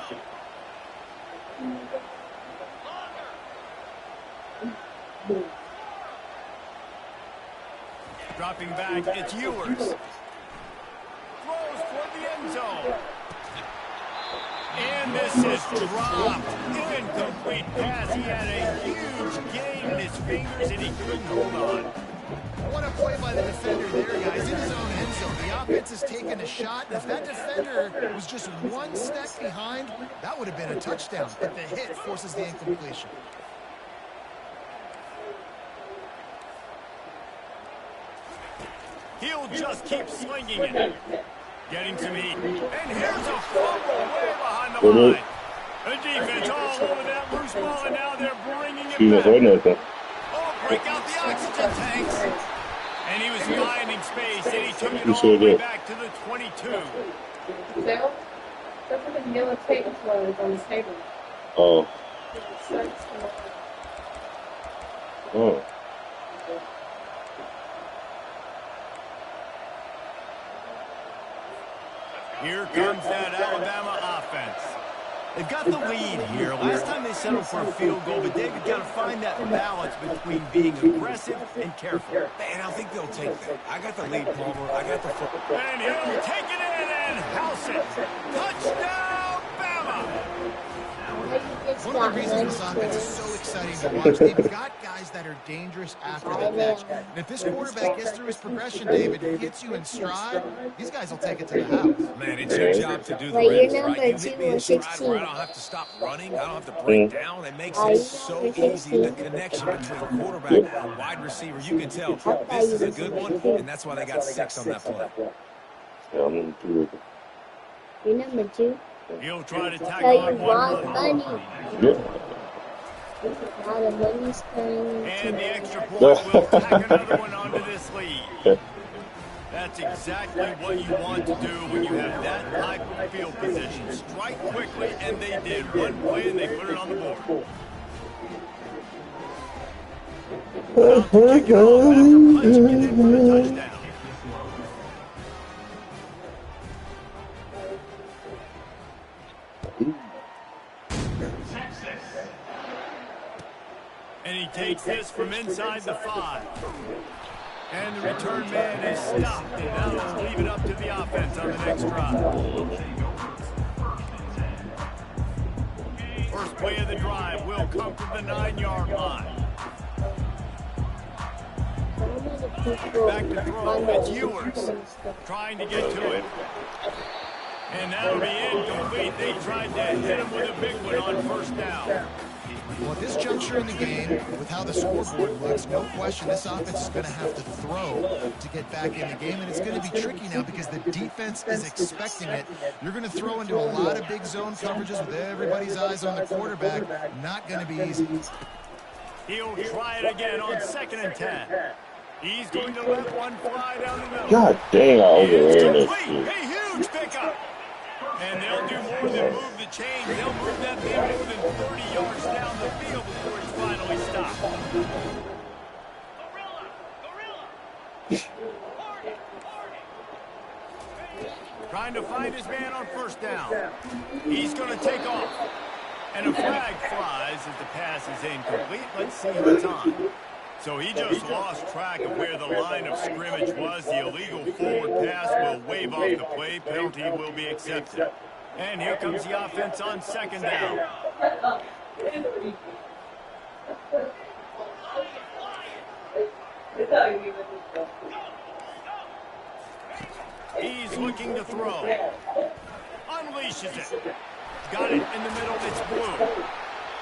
Dropping back, it's Ewers. Throws toward the end zone. And this is dropped. Incomplete pass. He had a huge gain in his fingers and he couldn't hold on. What a play by the defender there, guys. In his own end zone. The offense has taken a shot. And if that defender was just one step behind, that would have been a touchdown. But the hit forces the incompletion. He'll just keep slinging it. Getting some heat. And here's a fumble way behind the line. The defense all over that loose ball, and now they're bringing it back. Oh, break out the oxygen tanks. And he was finding space, and he took it all the way back to the 22. Bill, that's what the yellow tape was on the table. Oh. Oh. Here comes that Alabama offense. They've got the lead here. Last time they settled for a field goal, but David got to find that balance between being aggressive and careful. And I think they'll take that. I got the lead, Palmer. I got the football. And he'll take it in and house it. Touchdown, Bama! One of the reasons this offense is so exciting to watch, they've got guys that are dangerous after the catch. And if this quarterback gets through his progression, David, hits you in stride, these guys will take it to the house. Man, it's your job to do the rest, right? You hit me in stride where I don't have to stop running, I don't have to break down. It makes it so easy, the connection between quarterback and wide receiver. You can tell this is a good one, and that's why they got 6 on that play. Yeah, I'm number 2. You're number 2? He'll try to tackle on one. Yep. Now the money's coming. And the extra point will tack another one onto this lead. That's exactly what you want to do when you have that type of field position. Strike quickly, and they did. One play, and they put it on the board. About to kick it off after punching it in for a touchdown. And he takes this from inside the 5. And the return man is stopped. And now let's leave it up to the offense on the next drive. First play of the drive will come from the 9-yard line. Back to throw. It's Ewers trying to get to it. And that'll be incomplete. They tried to hit him with a big one on first down. Well, at this juncture in the game, with how the scoreboard looks, no question this offense is going to have to throw to get back in the game, and it's going to be tricky now because the defense is expecting it. You're going to throw into a lot of big zone coverages with everybody's eyes on the quarterback. Not going to be easy. He'll try it again on 2nd and 10. He's going to let one fly down the middle. God dang, I overran that shit. A huge pickup. And they'll do more than move the chain. They'll move that thing more than 30 yards down the field before it's finally stopped. Trying to find his man on first down. He's going to take off. And a flag flies as the pass is incomplete. Let's see who it's on. So he just lost track of where the line of scrimmage was. The illegal forward pass will wave off the play. Penalty will be accepted. And here comes the offense on 2nd down. He's looking to throw. Unleashes it. Got it in the middle. It's Blue.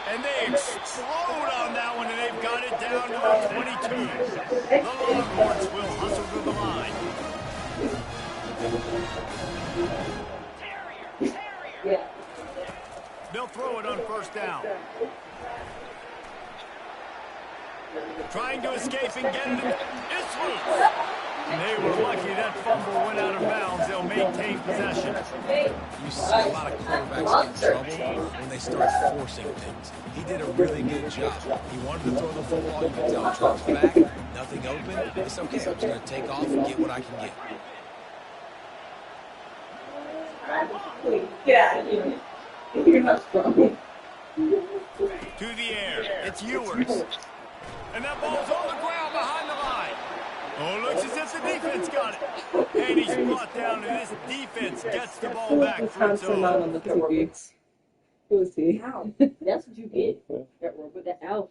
And they explode on that one, and they've got it down to the 22. The Longhorns will hustle to the line. They'll throw it on first down. Trying to escape and get it. It's loose. And they were lucky that fumble went out of bounds. They'll maintain possession. You see a lot of quarterbacks get in trouble when they start forcing things. He did a really good job. He wanted to throw the football. You can tell he drops back, nothing open. It's okay. I'm just going to take off and get what I can get. Get out of here. You're not strong. To the air. It's Ewers. And that ball's on the ground behind the line. Oh, looks as if the defense got it. And he's brought down, and this defense gets the ball back for its own. On the 2 weeks. Who is he? Ow. That's what you get. That rope with the ow.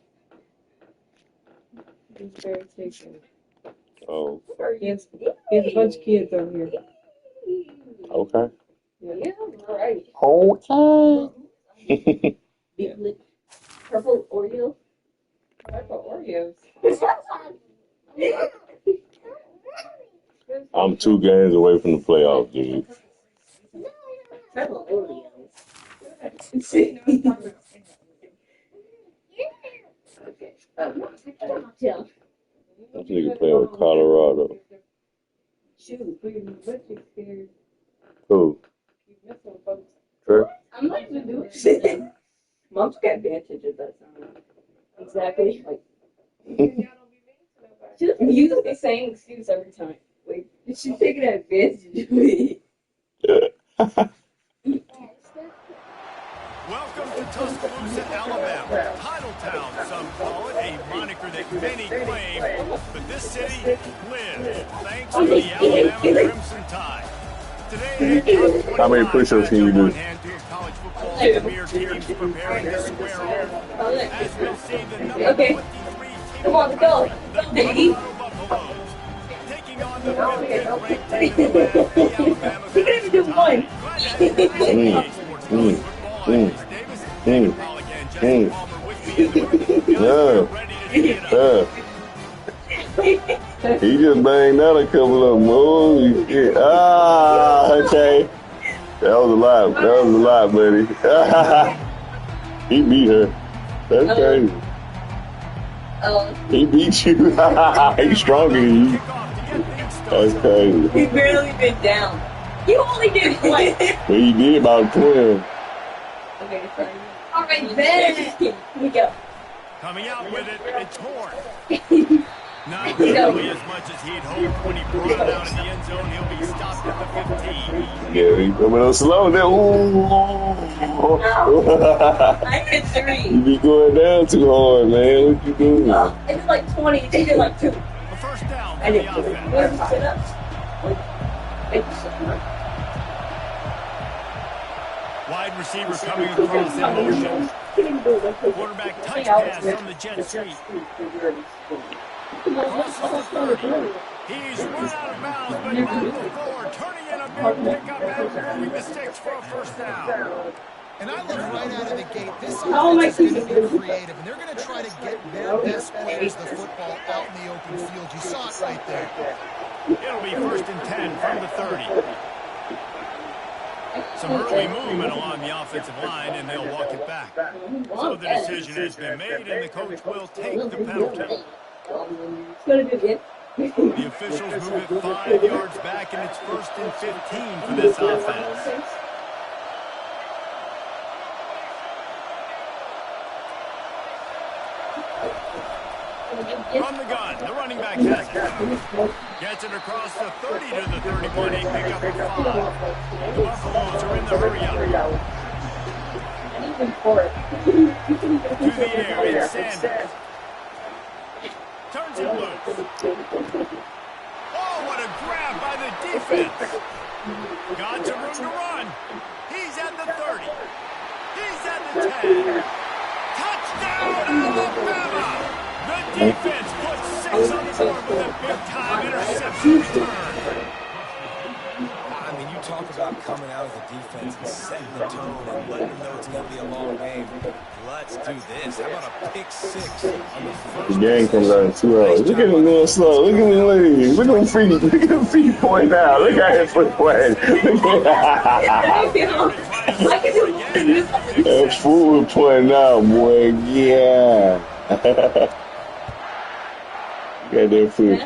He's very taken. Oh. He has a bunch of kids over here. Okay. Yeah, right. Okay. Big lip. Purple Oreo. Purple Oreos. I'm 2 games away from the playoffs, dude. Purple Oreos. Yeah. This nigga playing with Colorado. Shoot, what you scared? Who? Trey? I'm not even doing shit. Mom's got advantages that time. Exactly. Like, she doesn't use the same excuse every time. Like, she's taking advantage of me. Welcome to Tuscaloosa, Alabama. Titletown, some call it, a moniker that many claim, but this city lives thanks to the Alabama Crimson Tide. Today, how many push-ups can you do? College football premier teams preparing to square off. As we'll see, the number 23 team Come on, go. the Colorado Buffaloes taking on the 15th ranked team in the land, the Alabama Crimson Tide. He just banged out a couple of them. Holy shit. Ah, okay. That was a lot. That was a lot, buddy. He beat her. That's crazy. He beat you. He's stronger than you. That's crazy. He barely been down. You only did what? But he did about 12. Okay, sorry. All right, then. Here we go. Coming out with it, it's Horn. Not nearly as much as he'd hoped when he brought it out in the end zone. He'll be stopped at the 15. Yeah, he's coming up slow now. I hit 3. You be going down too hard, man. What you doing? It's like 20. They did like 2. A first down for I the didn't do it. offense. Where's the sit-ups? Wide receiver coming across in motion. Quarterback touch pass on the jet sweep. Crosses the 30. He's run out of bounds, but back forward, turning in a big pickup and moving the sticks for a first down. And I look right out of the gate. This offense is going to be creative, and they're going to try to get their best players the football out in the open field. You saw it right there. It'll be 1st and 10 from the 30. Some early movement along the offensive line, and they'll walk it back. So the decision has been made, and the coach will take the penalty. The officials move it 5 yards back, and it's 1st and 15 for this offense. From the gun, the running back has it. Gets it across the 30 to the 31. A pickup of 5. The Buffaloes are in the hurry-up. To the air, it's Sanders. Turns it loose. Oh, what a grab by the defense. Got some room to run. He's at the 30. He's at the 10. Touchdown, Alabama! The defense puts 6 on the board with a big-time interception return. I mean, you talk about about coming out of the defense and setting the tone and letting them know it's going to be a long game. Let's do this. How about a pick 6 on the first The game comes out in 2 hours. Nice Look at him going slow. Look at him leave. Look at him feet. Look at him feet pointing out. Look at his foot playing. Look at that foot pointing out, boy. Yeah. Got that foot.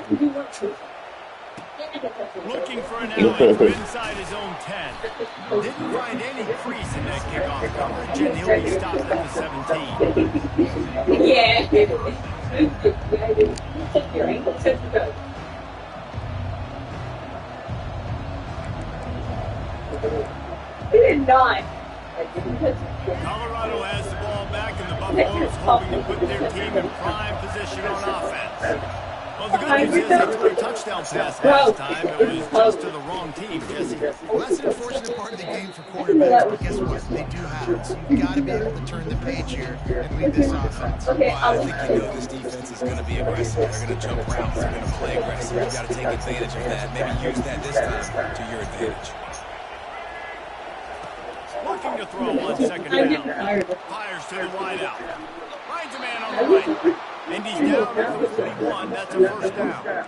Looking for an alley from inside his own 10. Didn't find any crease in that kickoff coverage, and he'll be stopped at the 17. Yeah. Took your ankle, took the coach. He did not. Colorado has the ball back, and the Buffaloes hoping to put their team in prime position on offense. Well, the good news is they threw a touchdown pass last time. It was just to the wrong team, Jesse. Well, that's an unfortunate part of the game for quarterbacks, but guess what? They do have it. So you've got to be able to turn the page here and lead this offense. Well, I think you know this defense is going to be aggressive. They're going to jump routes. They're going to play aggressive. You've got to take advantage of that. Maybe use that this time to your advantage. Looking to throw on second down. Fires to the wideout. Finds a man on the right. And he's down to the 41. That's a first down.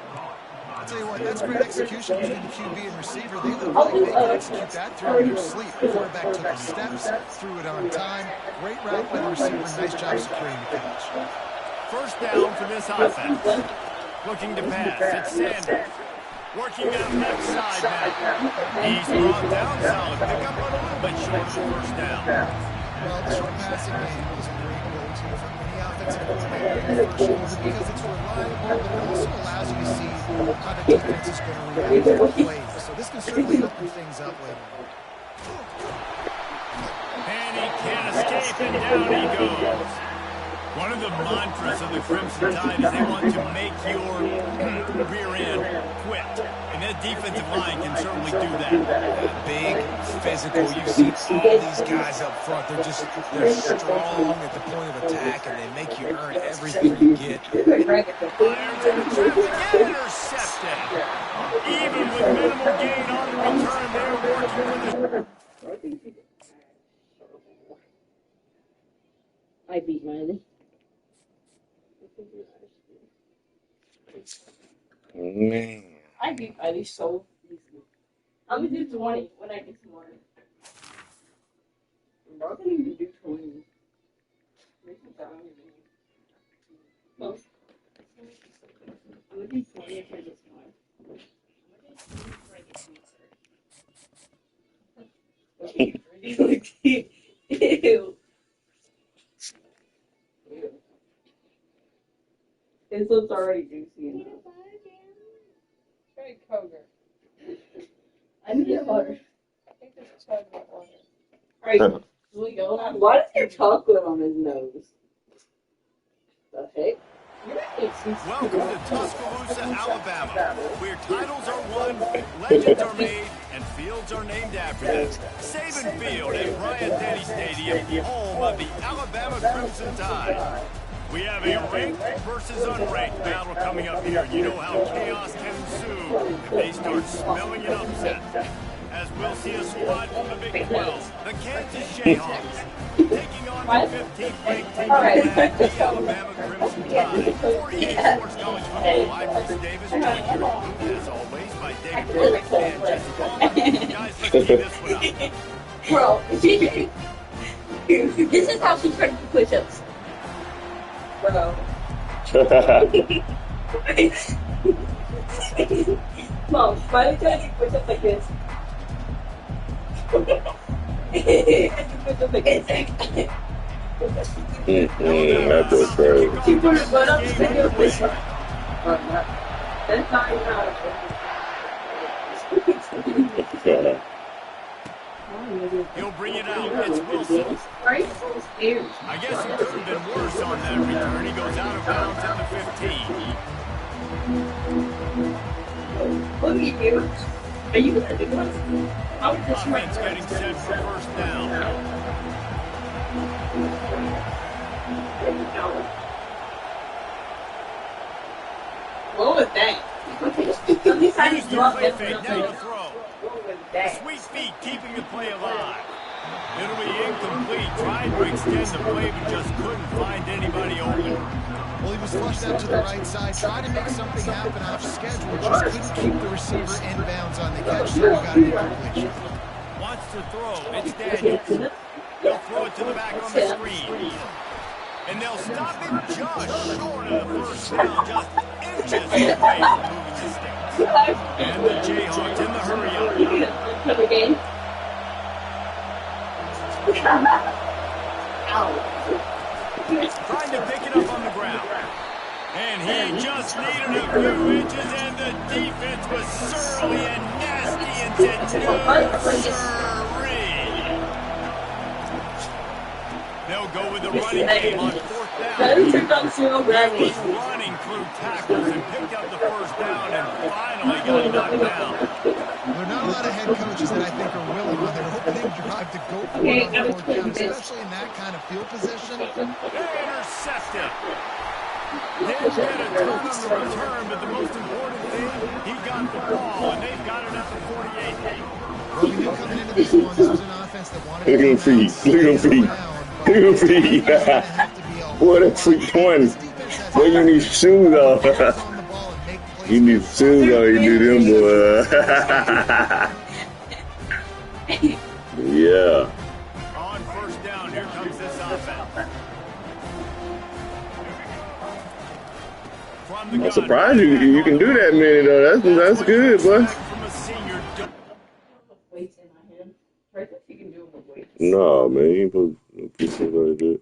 I'll tell you what, that's great execution between the QB and receiver. They look like they can execute that throw in their sleep. The quarterback took his steps, threw it on time. Great route by the receiver. Nice job securing the catch. First down for this offense. Looking to pass. It's Sanders. Working out left side now. He's brought down. Solid pickup, but a little bit short of the first down. Well, the short passing game is a great go-to for any offensive coordinator in the first quarter because it's reliable, but it also allows you to see how the defense is going to react to the plays. So this can certainly open things up later on. And he can't escape, and down he goes. One of the mantras of the Crimson Tide is they want to make your rear end quit. And that defensive line can certainly do that. Big, physical. You see all these guys up front. They're strong at the point of attack, and they make you earn everything you get. Fires into traffic and intercepted. Even with minimal gain on the return, they're working for the... I beat Miley. Man. I beat Miley so easily. I'm gonna do 20 when I get tomorrow. I'm not gonna even do 20. Make it down. Well, I'm gonna do 20 if I get tomorrow. Ew. His lips are already juicy enough. Very Kroger. I need water. I think there's a tub of water. Alright, we go. Why does he have chocolate on his nose? The heck? Welcome to Tuscaloosa, Alabama, where titles are won, legends are made, and fields are named after them. Saban Field at Bryant-Denny Stadium, home of the Alabama Crimson Tide. We have a ranked versus unranked battle coming up here. You know how chaos can ensue if they start smelling an upset. As we'll see a squad from the Big 12, the Kansas Jayhawks, taking on the 15th ranked team the Alabama Crimson Tide. For EA Sports College Football, I'm Chris Davis, joined here as always by David Burke and Jesse Palmer. Guys, let's keep this one up. Bro, this is how she tried to do push-ups. Bro. Mom, why are you trying to do push-ups like this? That's so crazy. She put her butt up and do a push-up. That's not even how to He'll bring it out. It's Wilson. Right? I guess it could have been worse on that return. He goes out of bounds at the 15. Look at you. Are you going to do one? I was just Offense getting set for first down. What was that? At least I didn't drop Play that. fake. Now the throw. Sweet feet keeping the play alive. It'll be incomplete. Tried to extend the play, but just couldn't find anybody open. Well, he was flushed out to the right side, tried to make something happen off schedule, just couldn't keep the receiver inbounds on the catch, so he got an incompletion. Wants to throw. It's Daniels. They'll throw it to the back on the screen. And they'll stop him just short of the first down, just inches away from moving the sticks. And the Jayhawks in the hurry-up. Trying to pick it up on the ground. And he just needed a few inches, and the defense was surly and nasty and said, no, sirree. They'll go with the running game on fourth down. He was running through tackles and picked up the first down and finally got knocked down. There are not a lot of head coaches that I think are willing on their opening drive to go for it on fourth down, especially in that kind of field position. They intercepted. Didn't get a ton on the return, but the most important thing, he got the ball, and they've got it at the 48. Well, we knew coming into this one, this was an offense that wanted Look to at him feet. Look at him feet. Look at him feet. Boy, that freak 20. Boy, you need shoes off. You need shoes off. You need them, boy. Yeah. On first down, here comes this offense. I'm surprised you can do that many, though. That's good, boy. No, man, you ain't supposed to put something like that.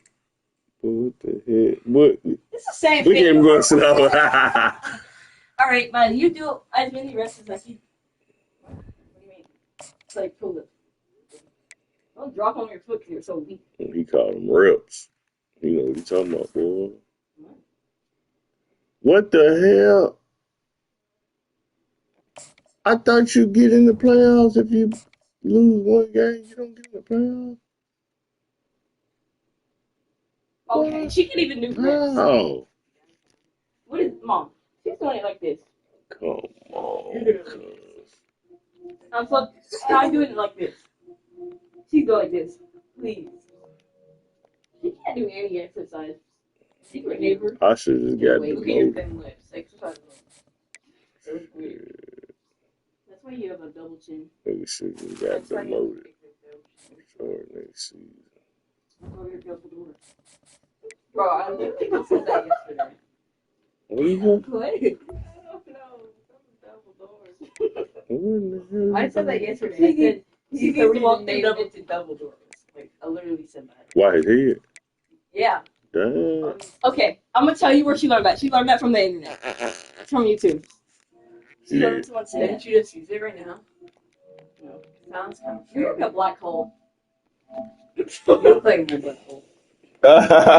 What the heck? What? It's the same Look thing. at him going slow. All right, man, you do as many reps as I can. What do you mean? It's like pull it. Don't drop on your foot because you're so weak. He called them reps. You know what he's talking about, boy. What the hell? I thought you get in the playoffs if you lose one game. You don't get in the playoffs. Okay, What? she can even do reps. How? What is mom? She's doing it like this. Come on. I'm doing it like this. She's going like this. Please. She can't do any exercise. Secret neighbor. I should have just got Look at your demoted. thin lips. Exercise. That's weird. That's why you have a double chin. Nigga should have got demoted. Short next season. Bro, I literally said that yesterday. What is that? What? I don't know. I said that yesterday. I said he's the reason they invented double doors. Like, I literally said that. Why his head? Yeah. Damn. Okay, I'm gonna tell you where she learned that. She learned that from the internet. From YouTube. She learned someone say that. You just use it right now. No. Sounds kind of. You're like a black hole. You look like a black hole.